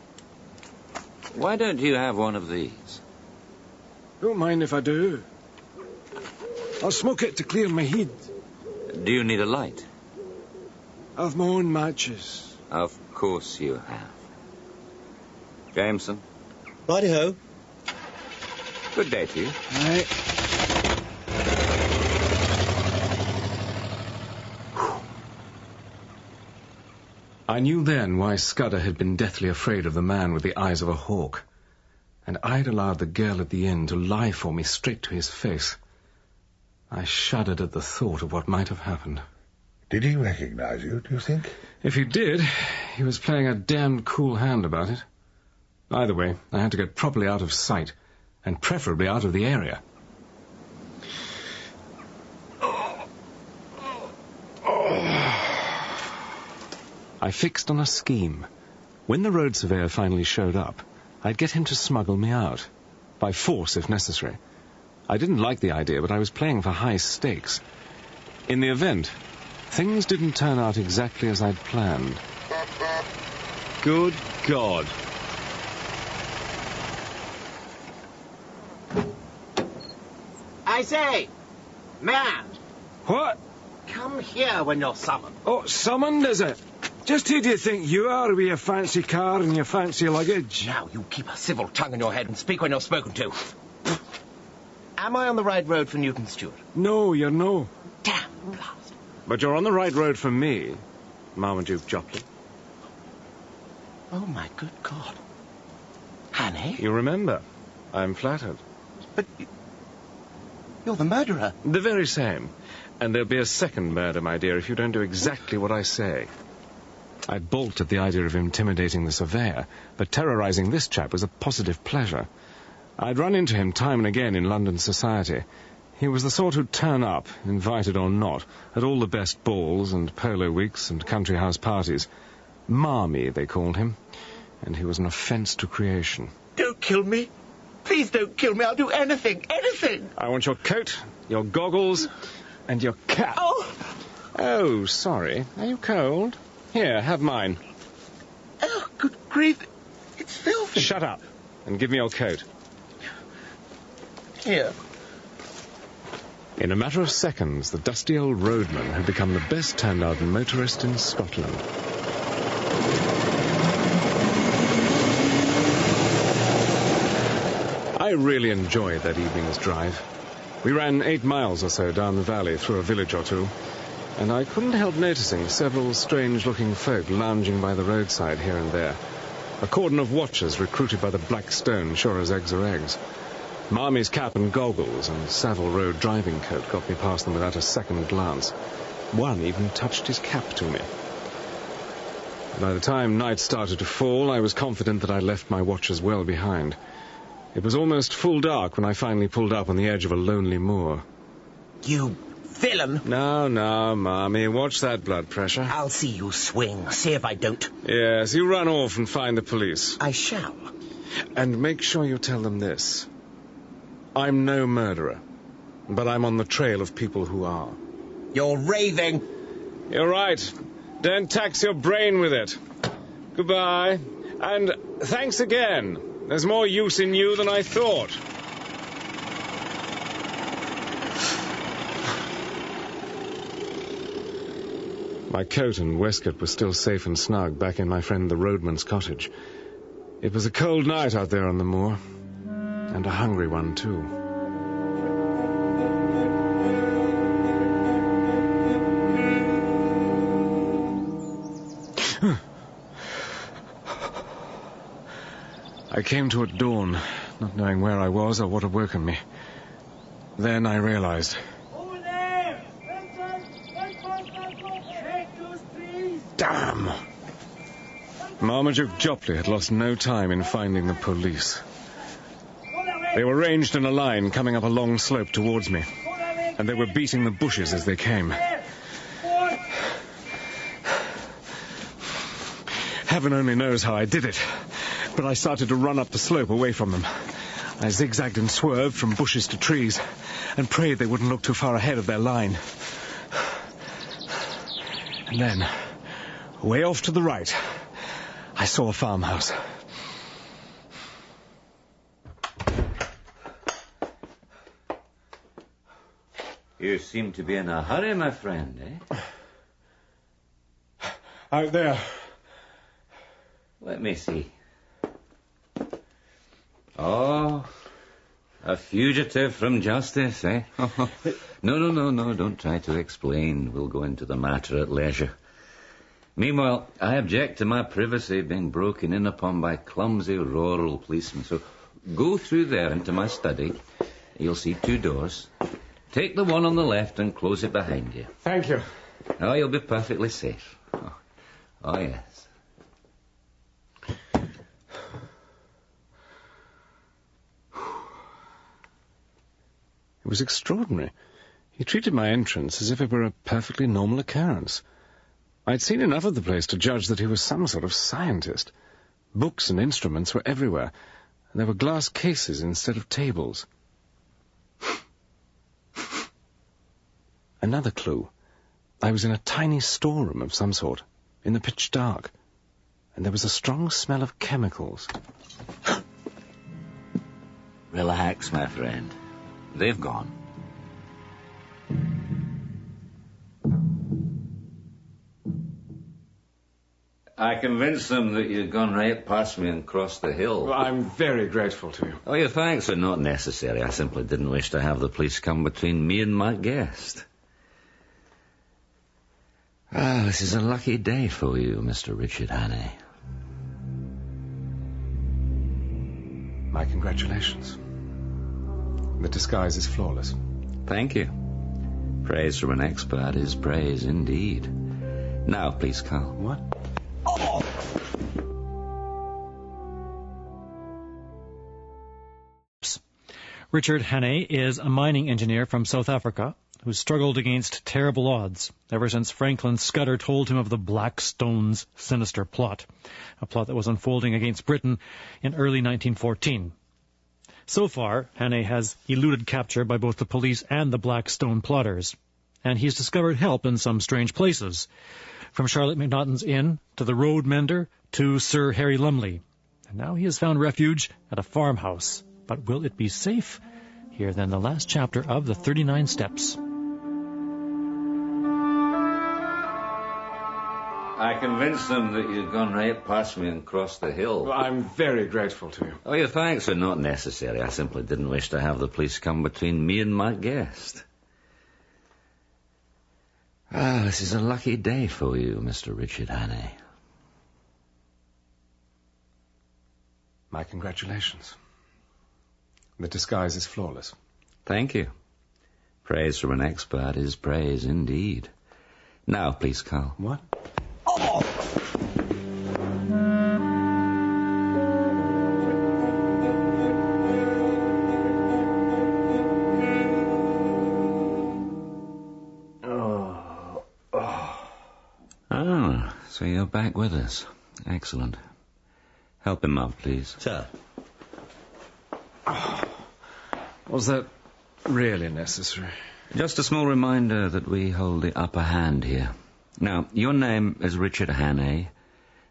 Why don't you have one of these? Don't mind if I do. I'll smoke it to clear my head. Do you need a light? I've my own matches. Of course you have. Jameson. Righty-ho. Good day to you. Right. I knew then why Scutter had been deathly afraid of the man with the eyes of a hawk. And I'd allowed the girl at the inn to lie for me straight to his face. I shuddered at the thought of what might have happened. Did he recognize you, do you think? If he did, he was playing a damned cool hand about it. Either way, I had to get properly out of sight, and preferably out of the area. I fixed on a scheme. When the road surveyor finally showed up, I'd get him to smuggle me out. By force, if necessary. I didn't like the idea, but I was playing for high stakes. In the event, things didn't turn out exactly as I'd planned. Good God. I say, man. What? Come here when you're summoned. Oh, summoned, is it? Just who do you think you are with your fancy car and your fancy luggage? Now you keep a civil tongue in your head and speak when you're spoken to. Am I on the right road for Newton Stewart? No, you're no. Damn blast. But you're on the right road for me, Marmaduke Joplin. Oh, my good God. Hannay? You remember. I'm flattered. But you're the murderer. The very same. And there'll be a second murder, my dear, if you don't do exactly what I say. I balked at the idea of intimidating the surveyor, but terrorizing this chap was a positive pleasure. I'd run into him time and again in London society. He was the sort who'd turn up, invited or not, at all the best balls and polo weeks and country house parties. Marmy, they called him, and he was an offence to creation. Don't kill me. Please don't kill me. I'll do anything, anything. I want your coat, your goggles, and your cap. Oh, sorry. Are you cold? Here, have mine. Oh, good grief. It's filthy. Shut up and give me your coat. Here. In a matter of seconds, the dusty old roadman had become the best turned-out motorist in Scotland. I really enjoyed that evening's drive. We ran 8 miles or so down the valley through a village or two, and I couldn't help noticing several strange-looking folk lounging by the roadside here and there. A cordon of watchers recruited by the Black Stone, sure as eggs are eggs. Marmy's cap and goggles and Savile Row driving coat got me past them without a second glance. One even touched his cap to me. By the time night started to fall, I was confident that I left my watchers well behind. It was almost full dark when I finally pulled up on the edge of a lonely moor. You villain! No, Marmy, watch that blood pressure. I'll see you swing. See if I don't. Yes, you run off and find the police. I shall. And make sure you tell them this. I'm no murderer, but I'm on the trail of people who are. You're raving. You're right. Don't tax your brain with it. Goodbye. And thanks again. There's more use in you than I thought. My coat and waistcoat were still safe and snug back in my friend the roadman's cottage. It was a cold night out there on the moor, and a hungry one, too. I came to at dawn, not knowing where I was or what had woken me. Then I realized. Over there! Damn! Marmaduke Joplin had lost no time in finding the police. They were ranged in a line coming up a long slope towards me, and they were beating the bushes as they came. Heaven only knows how I did it, but I started to run up the slope away from them. I zigzagged and swerved from bushes to trees, and prayed they wouldn't look too far ahead of their line. And then, way off to the right, I saw a farmhouse. You seem to be in a hurry, my friend, eh? Out there. Let me see. Oh, a fugitive from justice, eh? No, don't try to explain. We'll go into the matter at leisure. Meanwhile, I object to my privacy being broken in upon by clumsy rural policemen. So go through there into my study. You'll see 2 doors. Take the one on the left and close it behind you. Thank you. Oh, you'll be perfectly safe. Oh yes. It was extraordinary. He treated my entrance as if it were a perfectly normal occurrence. I'd seen enough of the place to judge that he was some sort of scientist. Books and instruments were everywhere, and there were glass cases instead of tables. Another clue. I was in a tiny storeroom of some sort, in the pitch dark, and there was a strong smell of chemicals. Relax, my friend. They've gone. I convinced them that you'd gone right past me and crossed the hill. Well, I'm very grateful to you. Oh, your thanks are not necessary. I simply didn't wish to have the police come between me and my guest. Ah, this is a lucky day for you, Mr. Richard Hannay. My congratulations. The disguise is flawless. Thank you. Praise from an expert is praise indeed. Now, please, Carl. What? Oh! Richard Hannay is a mining engineer from South Africa who struggled against terrible odds ever since Franklin Scutter told him of the Black Stone's sinister plot, a plot that was unfolding against Britain in early 1914. So far, Hannay has eluded capture by both the police and the Black Stone plotters, and he's discovered help in some strange places, from Charlotte McNaughton's Inn to the Road Mender to Sir Harry Lumley. And now he has found refuge at a farmhouse. But will it be safe? Here then the last chapter of the 39 Steps. I convinced them that you'd gone right past me and crossed the hill. Well, I'm very grateful to you. Oh, your thanks are not necessary. I simply didn't wish to have the police come between me and my guest. Ah, this is a lucky day for you, Mr. Richard Hannay. My congratulations. The disguise is flawless. Thank you. Praise from an expert is praise indeed. Now, please, Carl. What? Oh! Ah, so you're back with us. Excellent. Help him up, please. Sir. Was that really necessary? Just a small reminder that we hold the upper hand here. Now, your name is Richard Hannay.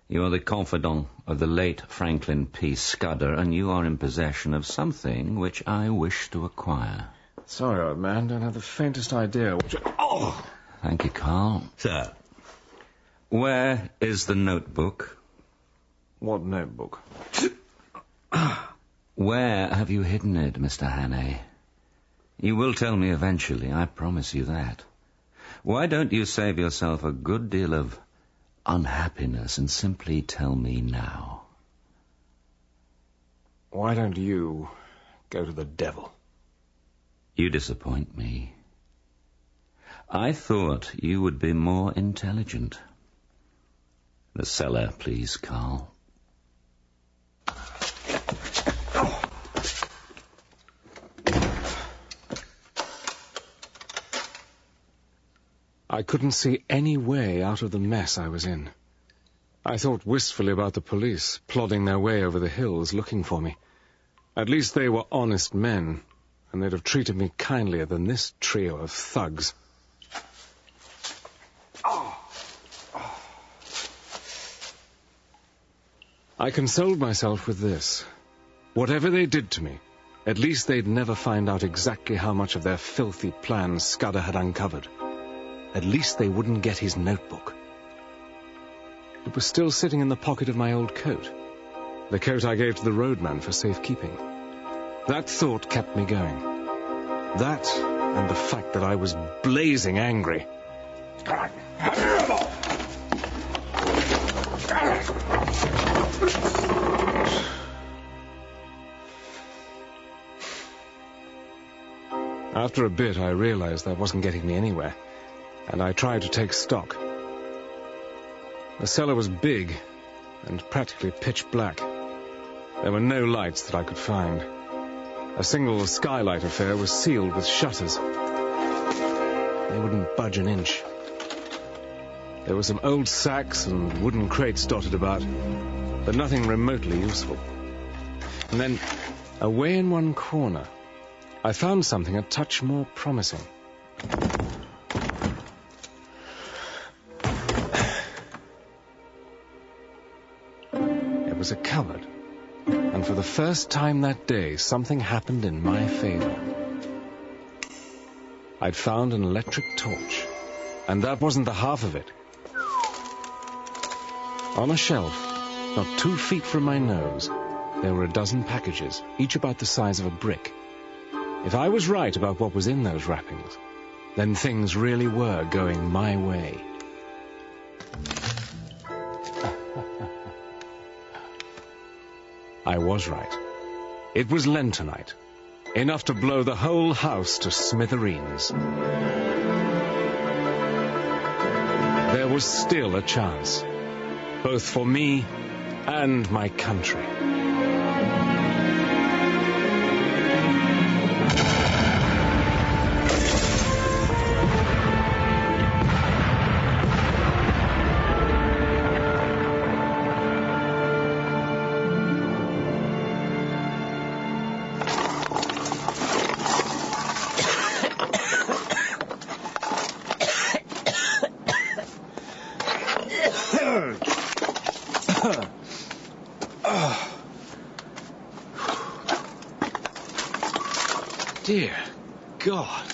You are the confidant of the late Franklin P. Scutter, and you are in possession of something which I wish to acquire. Sorry, old man. Don't have the faintest idea. Oh! Thank you, Carl. Sir. Where is the notebook? What notebook? Where have you hidden it, Mr. Hannay? You will tell me eventually, I promise you that. Why don't you save yourself a good deal of unhappiness and simply tell me now? Why don't you go to the devil? You disappoint me. I thought you would be more intelligent. The cellar, please, Carl. I couldn't see any way out of the mess I was in. I thought wistfully about the police, plodding their way over the hills looking for me. At least they were honest men, and they'd have treated me kindlier than this trio of thugs. I consoled myself with this. Whatever they did to me, at least they'd never find out exactly how much of their filthy plans Scudder had uncovered. At least they wouldn't get his notebook. It was still sitting in the pocket of my old coat. The coat I gave to the roadman for safekeeping. That thought kept me going. That and the fact that I was blazing angry. After a bit, I realized that wasn't getting me anywhere, and I tried to take stock. The cellar was big and practically pitch black. There were no lights that I could find. A single skylight affair was sealed with shutters. They wouldn't budge an inch. There were some old sacks and wooden crates dotted about, but nothing remotely useful. And then, away in one corner, I found something a touch more promising. was a cupboard. And for the first time that day, something happened in my favor. I'd found an electric torch. And that wasn't the half of it. On a shelf, not 2 feet from my nose, there were a dozen packages, each about the size of a brick. If I was right about what was in those wrappings, then things really were going my way. I was right. It was Lentonite, enough to blow the whole house to smithereens. There was still a chance, both for me and my country. Dear God.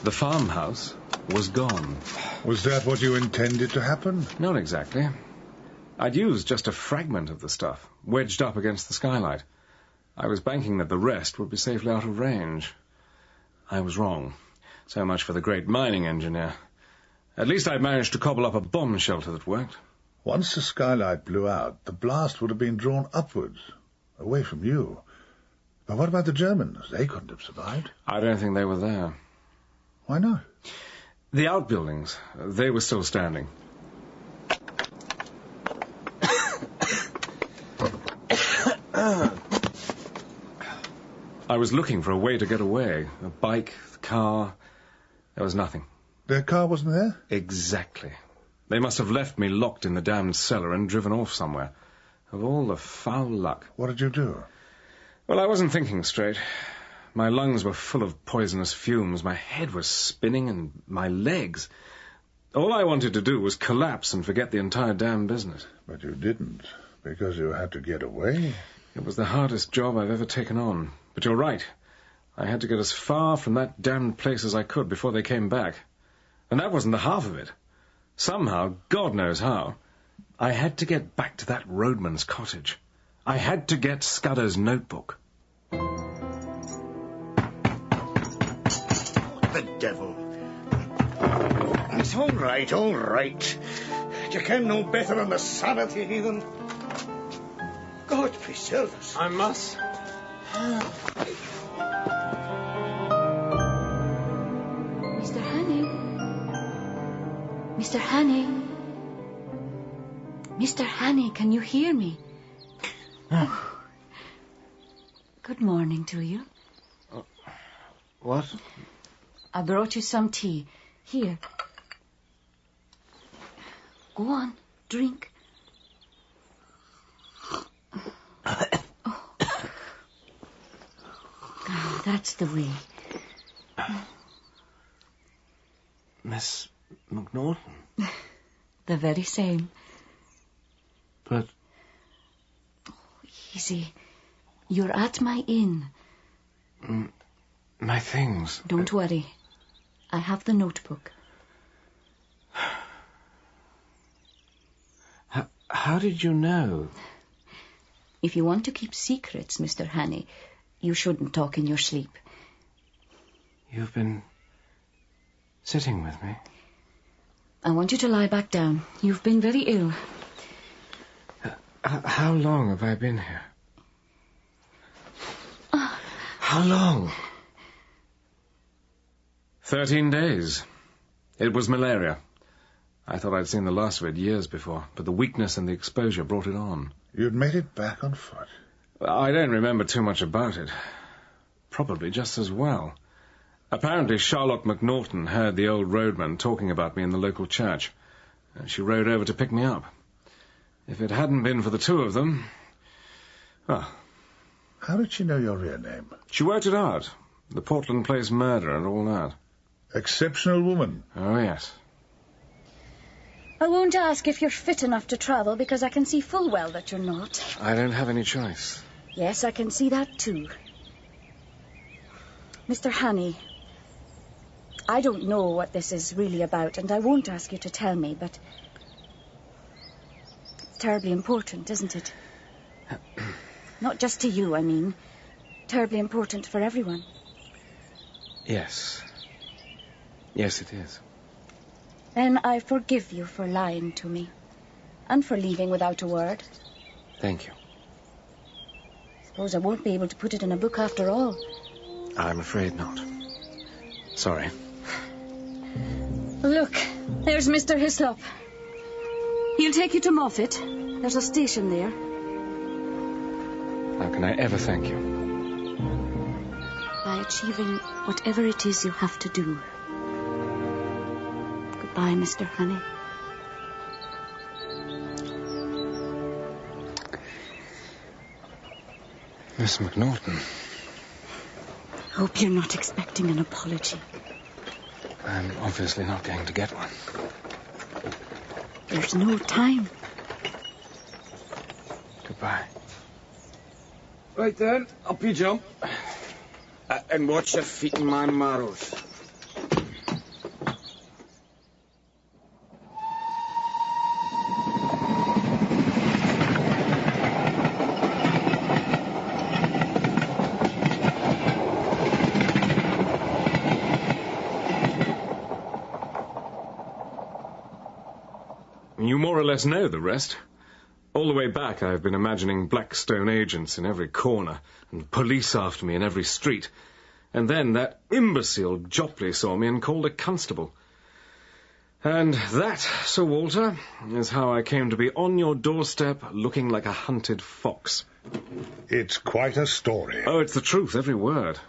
The farmhouse was gone. Was that what you intended to happen? Not exactly. I'd used just a fragment of the stuff, wedged up against the skylight. I was banking that the rest would be safely out of range. I was wrong. So much for the great mining engineer. At least I'd managed to cobble up a bomb shelter that worked. Once the skylight blew out, the blast would have been drawn upwards, away from you. But what about the Germans? They couldn't have survived. I don't think they were there. Why not? The outbuildings, they were still standing. I was looking for a way to get away. A bike, a car. There was nothing. Their car wasn't there? Exactly. They must have left me locked in the damned cellar and driven off somewhere. Of all the foul luck. What did you do? Well, I wasn't thinking straight. My lungs were full of poisonous fumes, my head was spinning, and my legs. All I wanted to do was collapse and forget the entire damn business. But you didn't, because you had to get away. It was the hardest job I've ever taken on. But you're right. I had to get as far from that damned place as I could before they came back. And that wasn't the half of it. Somehow, God knows how, I had to get back to that roadman's cottage. I had to get Scudder's notebook. The devil. It's all right, all right. You can know better than the sanity, heathen. God preserve us. I must. Mr. Hannay. Mr. Hannay. Mr. Hannay, can you hear me? Oh. Good morning to you. What? I brought you some tea. Here. Go on, drink. Oh, that's the way. Miss McNaughton? The very same. But... Easy. You're at my inn. My things... Don't worry. I have the notebook. How did you know? If you want to keep secrets, Mr. Hannay, you shouldn't talk in your sleep. You've been sitting with me. I want you to lie back down. You've been very ill. How long have I been here? How long? 13 days. It was malaria. I thought I'd seen the last of it years before, but the weakness and the exposure brought it on. You'd made it back on foot. I don't remember too much about it. Probably just as well. Apparently Charlotte McNaughton heard the old roadman talking about me in the local church. She rode over to pick me up. If it hadn't been for the two of them... Well... How did she know your real name? She worked it out. The Portland Place murder and all that. Exceptional woman. Oh, yes. I won't ask if you're fit enough to travel, because I can see full well that you're not. I don't have any choice. Yes, I can see that too. Mr. Hannay, I don't know what this is really about, and I won't ask you to tell me, but it's terribly important, isn't it? Not just to you, I mean. Terribly important for everyone. Yes. Yes, it is. Then I forgive you for lying to me, and for leaving without a word. Thank you. Suppose I won't be able to put it in a book after all. I'm afraid not. Sorry. Look, there's Mr. Hislop. He'll take you to Moffat. There's a station there. How can I ever thank you? By achieving whatever it is you have to do. Goodbye, Mr. Hannay. Miss McNaughton. Hope you're not expecting an apology. I'm obviously not going to get one. There's no time. Goodbye. Right then, up you jump. And watch your feet in my marrows. You more or less know the rest. All the way back, I've been imagining Blackstone agents in every corner, and police after me in every street. And then that imbecile Jopley saw me and called a constable. And that, Sir Walter, is how I came to be on your doorstep looking like a hunted fox. It's quite a story. Oh, it's the truth, every word.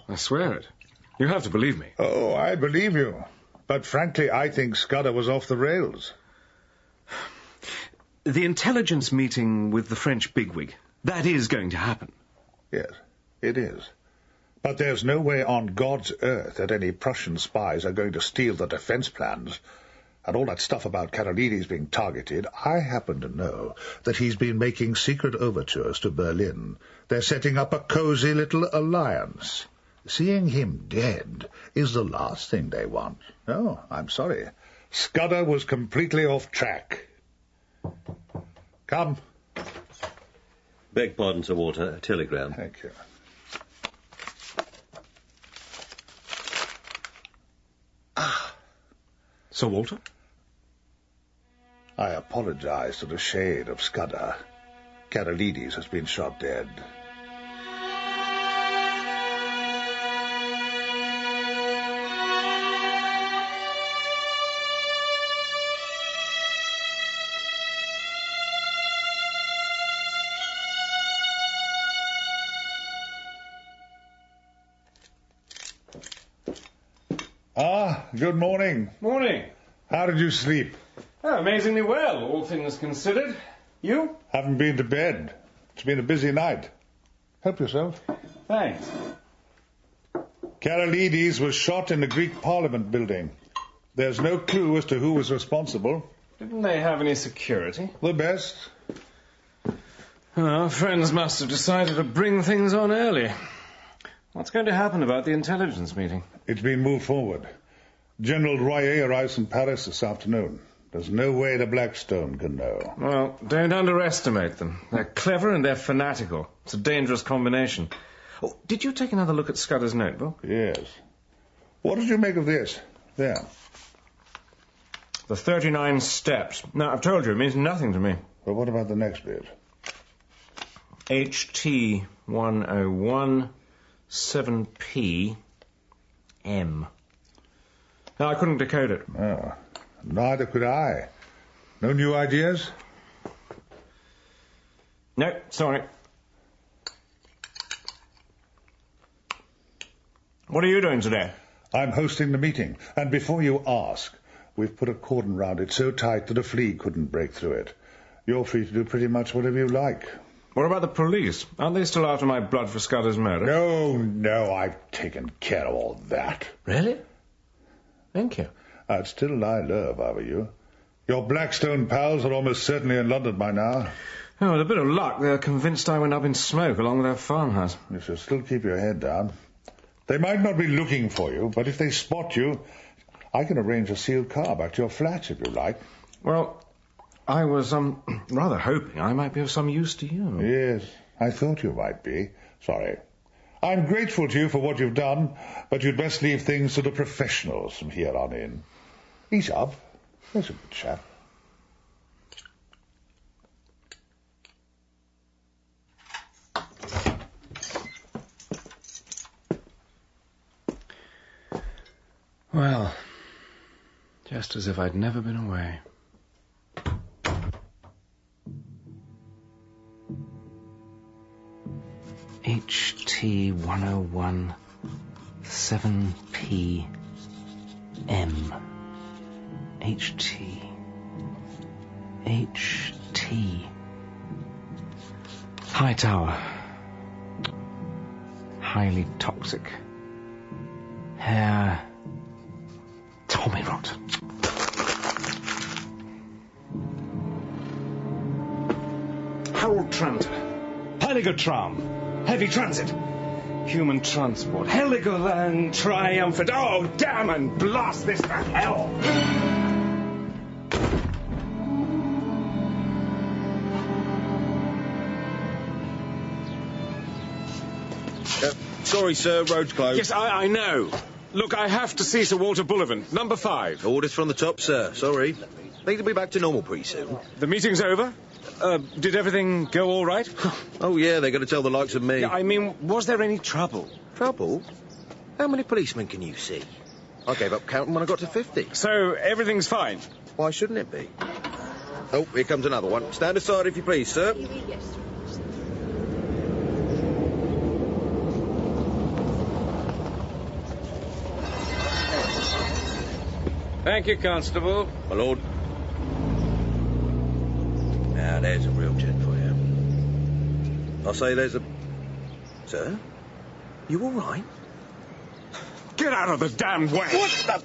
I swear it. You have to believe me. Oh, I believe you. But frankly, I think Scutter was off the rails. The intelligence meeting with the French bigwig, that is going to happen. Yes, it is. But there's no way on God's earth that any Prussian spies are going to steal the defense plans. And all that stuff about Karolites being targeted, I happen to know that he's been making secret overtures to Berlin. They're setting up a cozy little alliance. Seeing him dead is the last thing they want. No, I'm sorry. Scutter was completely off track. Come. Beg pardon, Sir Walter. A telegram. Thank you. Sir Walter? I apologize to the shade of Scutter. Karolites has been shot dead. Good morning. Morning. How did you sleep? Oh, amazingly well, all things considered. You? Haven't been to bed. It's been a busy night. Help yourself. Thanks. Karolites was shot in the Greek Parliament building. There's no clue as to who was responsible. Didn't they have any security? The best. Our friends must have decided to bring things on early. What's going to happen about the intelligence meeting? It's been moved forward. General Royer arrives in Paris this afternoon. There's no way the Blackstone can know. Well, don't underestimate them. They're clever and they're fanatical. It's a dangerous combination. Oh, did you take another look at Scudder's notebook? Yes. What did you make of this? There. The 39 steps. Now, I've told you, it means nothing to me. Well, what about the next bit? HT 101 7P M. No, I couldn't decode it. Oh, neither could I. No new ideas? No, sorry. What are you doing today? I'm hosting the meeting, and before you ask, we've put a cordon round it so tight that a flea couldn't break through it. You're free to do pretty much whatever you like. What about the police? Aren't they still after my blood for Scudder's murder? No, I've taken care of all that. Really? Thank you. I'd still lie low if I were you. Your Blackstone pals are almost certainly in London by now. Oh, with a bit of luck, they're convinced I went up in smoke along with their farmhouse. You should still keep your head down. They might not be looking for you, but if they spot you, I can arrange a sealed car back to your flat if you like. Well, I was, rather hoping I might be of some use to you. Yes, I thought you might be. Sorry. I'm grateful to you for what you've done, but you'd best leave things to the professionals from here on in. Ease up. There's a good chap. Well, just as if I'd never been away. HT 101 7 PM. HT. High tower. Highly toxic. Hair. Tommy rot. Harold Tranter. Heiligertram. Heavy transit. Human transport. Heligoland triumphant. Oh, damn and blast this to hell! Sorry, sir, road's closed. Yes, I know. Look, I have to see Sir Walter Bullivant, number 5. Orders from the top, sir. Sorry. Think to be back to normal pretty soon. The meeting's over? Did everything go all right? Oh, yeah, they're going to tell the likes of me. I mean, was there any trouble? Trouble? How many policemen can you see? I gave up counting when I got to 50. So, everything's fine? Why shouldn't it be? Oh, here comes another one. Stand aside if you please, sir. Thank you, Constable. My lord. Now, there's a real gent for you. I'll say there's a... Sir? You all right? Get out of the damned way! What the...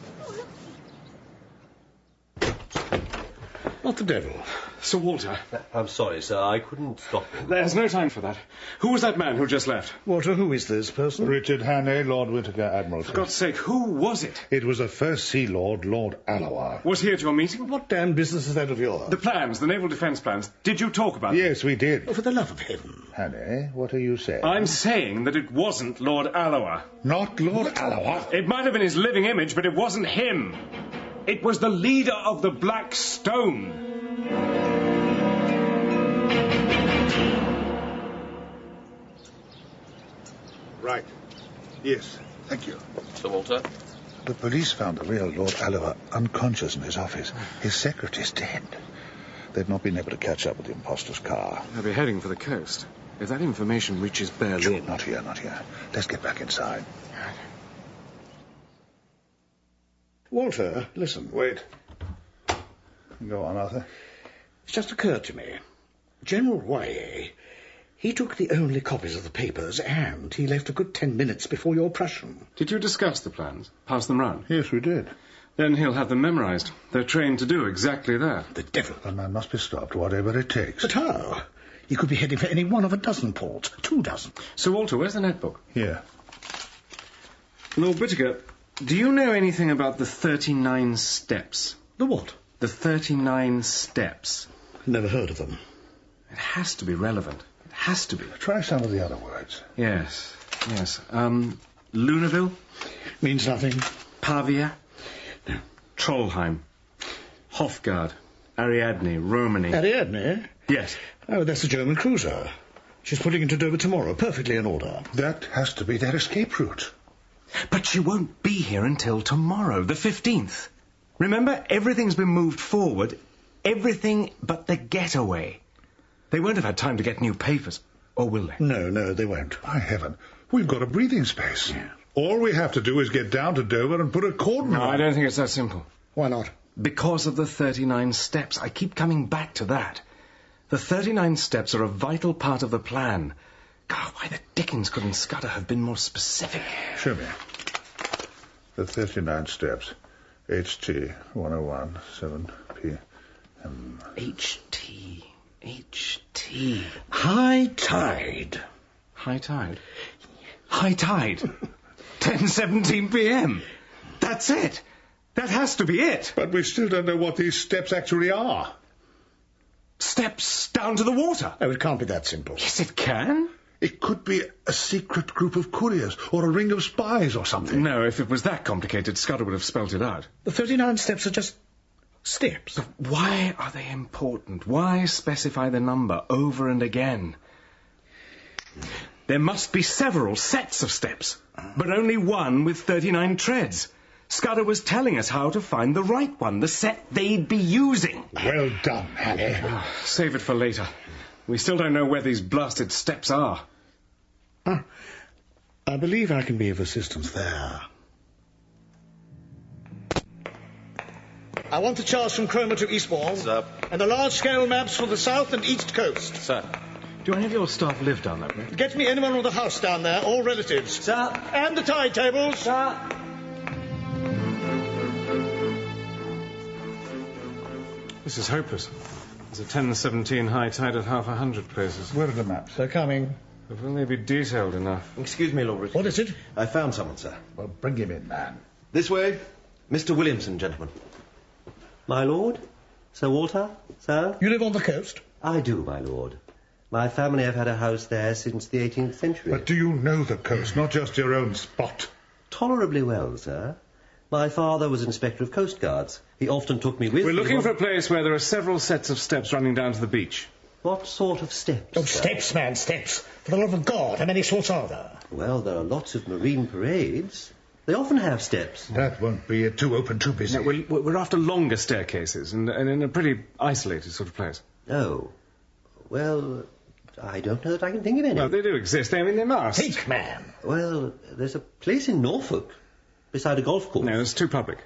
What the devil? Sir Walter. I'm sorry, sir. I couldn't stop him. There's no time for that. Who was that man who just left? Walter, who is this person? Richard Hannay, Lord Whittaker, Admiralty. For God's sake, who was it? It was the First Sea Lord, Lord Alloa. Was he at your meeting? What damn business is that of yours? The plans, the naval defence plans. Did you talk about them? Yes, we did. Oh, for the love of heaven. Hannay, what are you saying? I'm saying that it wasn't Lord Alloa. Not Lord Alloa? It might have been his living image, but it wasn't him. It was the leader of the Black Stone. Right. Yes, thank you. Sir Walter? The police found the real Lord Alloa unconscious in his office. His secretary's dead. They've not been able to catch up with the imposter's car. They'll be heading for the coast. If that information reaches Berlin... Not here, not here. Let's get back inside. Walter, listen. Wait. Go on, Arthur. It's just occurred to me. General Royer, he took the only copies of the papers and he left a good 10 minutes before your Prussian. Did you discuss the plans? Pass them round? Yes, we did. Then he'll have them memorised. They're trained to do exactly that. The devil. The man must be stopped, whatever it takes. But how? He could be heading for any one of a dozen ports. 2 dozen. Sir Walter, where's the notebook? Here. Lord Whittaker, do you know anything about the 39 steps? The what? The 39 steps. Never heard of them. It has to be relevant. It has to be. Try some of the other words. Yes. Lunaville? Means nothing. Pavia? No. Trollheim. Hofgard. Ariadne. Romani. Ariadne? Yes. Oh, that's the German cruiser. She's putting into Dover tomorrow, perfectly in order. That has to be their escape route. But she won't be here until tomorrow, the 15th. Remember, everything's been moved forward. Everything but the getaway. They won't have had time to get new papers. Or will they? No, they won't. By heaven, we've got a breathing space. Yeah. All we have to do is get down to Dover and put a cordon No, on. I don't think it's that simple. Why not? Because of the 39 steps. I keep coming back to that. The 39 steps are a vital part of the plan. God, why the dickens couldn't Scutter have been more specific? Show me. The 39 steps. HT 101 7 PM. down. H.T. H.T. High tide. High tide? High tide. 10:17 p.m. That's it. That has to be it. But we still don't know what these steps actually are. Steps down to the water? Oh, it can't be that simple. Yes, it can. It could be a secret group of couriers or a ring of spies or something. No, if it was that complicated, Scutter would have spelt it out. The 39 steps are just steps. But why are they important? Why specify the number over and again? There must be several sets of steps, but only one with 39 treads. Scutter was telling us how to find the right one, the set they'd be using. Well done, Hannay. Save it for later. We still don't know where these blasted steps are. I believe I can be of assistance there. I want the charts from Cromer to Eastbourne. Sir. And the large-scale maps for the south and east coast. Sir. Do any of your staff live down that way? Get me anyone with a house down there, all relatives. Sir. And the tide tables. Sir. This is hopeless. There's a 10:17 high tide at 100 places. Where are the maps? They're coming. If only be detailed enough. Excuse me, Lord Richard. What is it? I found someone, sir. Well, bring him in, man. This way. Mr. Williamson, gentlemen. My lord? Sir Walter? Sir? You live on the coast? I do, my lord. My family have had a house there since the 18th century. But do you know the coast, not just your own spot? Tolerably well, sir. My father was Inspector of Coast Guards. He often took me with We're him. looking for a place where there are several sets of steps running down to the beach. What sort of steps? Oh, sir? steps, man, steps. For the love of God, how many sorts are there? Well, there are lots of marine parades. They often have steps. That won't be it. Too open, too busy. No, we're after longer staircases and in a pretty isolated sort of place. Oh. Well, I don't know that I can think of any. Well, they do exist. They must. Think, man. Well, there's a place in Norfolk beside a golf course. No, it's too public.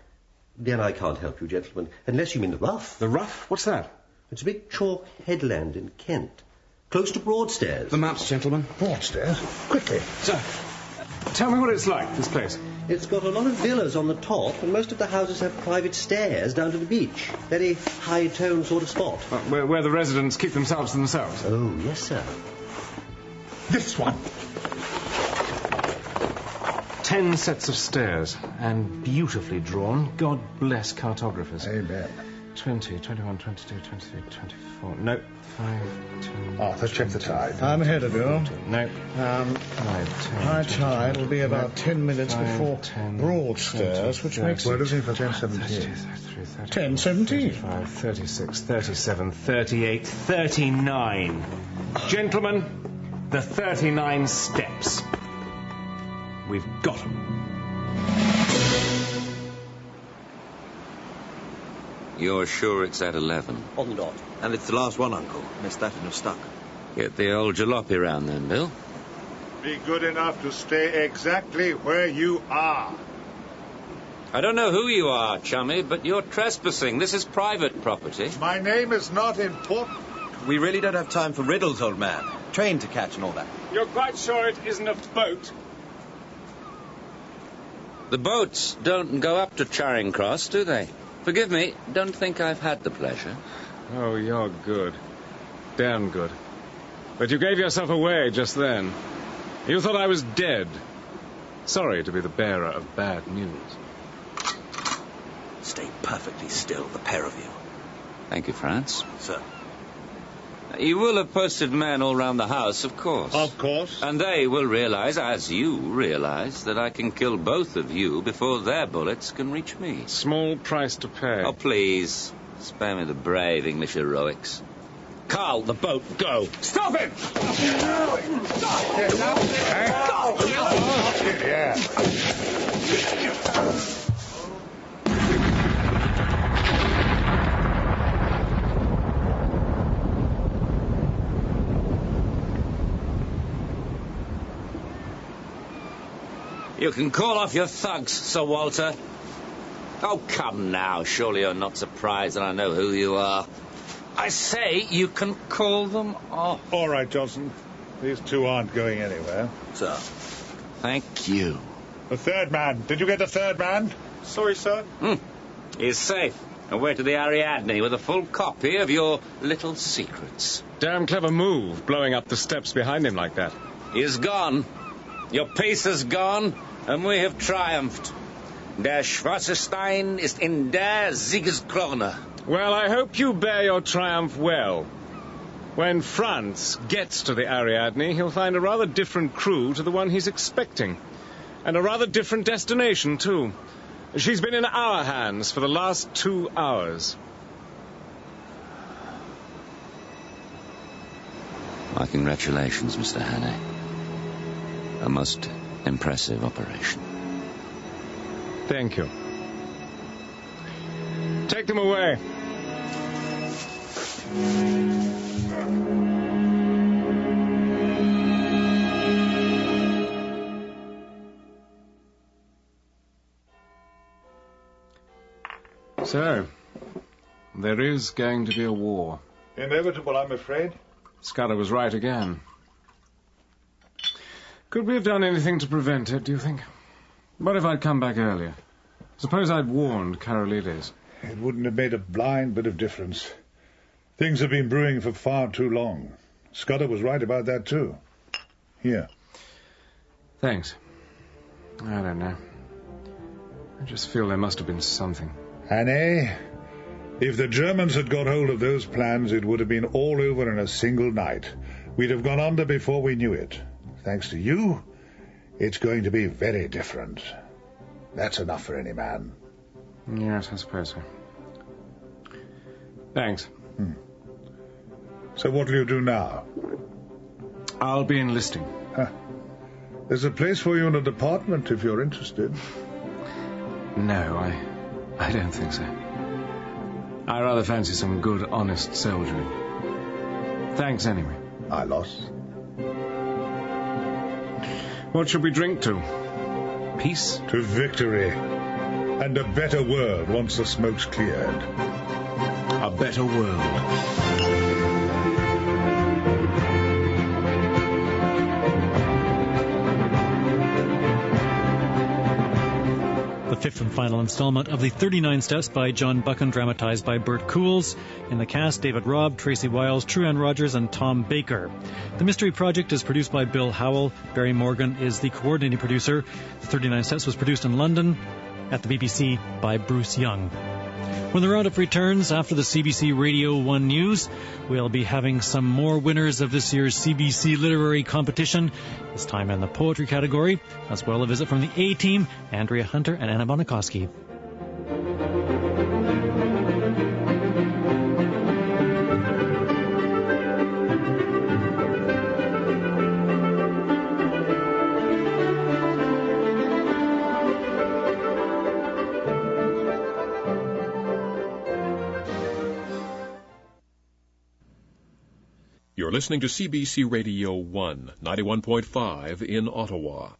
Then I can't help you, gentlemen, unless you mean the Rough. The Rough? What's that? It's a big chalk headland in Kent, close to Broadstairs. The maps, gentlemen. Broadstairs? Quickly. Sir, tell me what it's like, this place. It's got a lot of villas on the top, and most of the houses have private stairs down to the beach. Very high-toned sort of spot. Where the residents keep themselves to themselves? Oh, yes, sir. This one. 10 sets of stairs, and beautifully drawn. God bless cartographers. Amen. 20, 21, 22, 23, 24. No, 5, 10... Arthur, check the tide. I'm ahead of you. 14, no. 5, 10, high tide will be about 10 minutes before Broadstairs, which makes We're it... looking for 10:17. 10:17. 35, 36, 37, 38, 39. Gentlemen, the 39 steps. We've got them. You're sure it's at 11? On the dot. And it's the last one, Uncle. Missed that and you're stuck. Get the old jalopy round then, Bill. Be good enough to stay exactly where you are. I don't know who you are, chummy, but you're trespassing. This is private property. My name is not important. We really don't have time for riddles, old man. Train to catch and all that. You're quite sure it isn't a boat? The boats don't go up to Charing Cross, do they? Forgive me, don't think I've had the pleasure. Oh, you're good. Damn good. But you gave yourself away just then. You thought I was dead. Sorry to be the bearer of bad news. Stay perfectly still, the pair of you. Thank you, France. Sir. You will have posted men all round the house, of course. Of course. And they will realize, as you realize, that I can kill both of you before their bullets can reach me. Small price to pay. Oh, please. Spare me the brave English heroics. Carl, the boat, go. Stop it! You can call off your thugs, Sir Walter. Oh, come now. Surely you're not surprised that I know who you are. I say you can call them off. All right, Johnson. These two aren't going anywhere. Sir. Thank you. The third man. Did you get the third man? Sorry, sir. He's safe. Away to the Ariadne with a full copy of your little secrets. Damn clever move, blowing up the steps behind him like that. He is gone. Your peace is gone, and we have triumphed. Der schwarze Stein ist in der Siegeskrone. Well, I hope you bear your triumph well. When Franz gets to the Ariadne, he'll find a rather different crew to the one he's expecting. And a rather different destination, too. She's been in our hands for the last 2 hours. My congratulations, Mr. Hannay. A most impressive operation. Thank you. Take them away. So, there is going to be a war. Inevitable, I'm afraid. Scutter was right again. Could we have done anything to prevent it, do you think? What if I'd come back earlier? Suppose I'd warned Karolites. It wouldn't have made a blind bit of difference. Things have been brewing for far too long. Scutter was right about that, too. Here. Thanks. I don't know. I just feel there must have been something. Hannay, if the Germans had got hold of those plans, it would have been all over in a single night. We'd have gone under before we knew it. Thanks to you, it's going to be very different. That's enough for any man. Yes, I suppose so. Thanks. So what'll you do now? I'll be enlisting. There's a place for you in a department if you're interested. No, I don't think so. I rather fancy some good, honest soldiering. Thanks anyway. I lost. What should we drink to? Peace? To victory. And a better world once the smoke's cleared. A better world. The fifth and final installment of the 39 Steps by John Buchan, dramatized by Bert Coules. In the cast, David Robb, Tracy Wiles, True Ann Rogers, and Tom Baker. The Mystery Project is produced by Bill Howell. Barry Morgan is the coordinating producer. The 39 Steps was produced in London at the BBC by Bruce Young. When the roundup returns after the CBC Radio 1 News, we'll be having some more winners of this year's CBC Literary Competition, this time in the poetry category, as well as a visit from the A-Team, Andrea Hunter and Anna Bonikowski. You're listening to CBC Radio 1, 91.5 in Ottawa.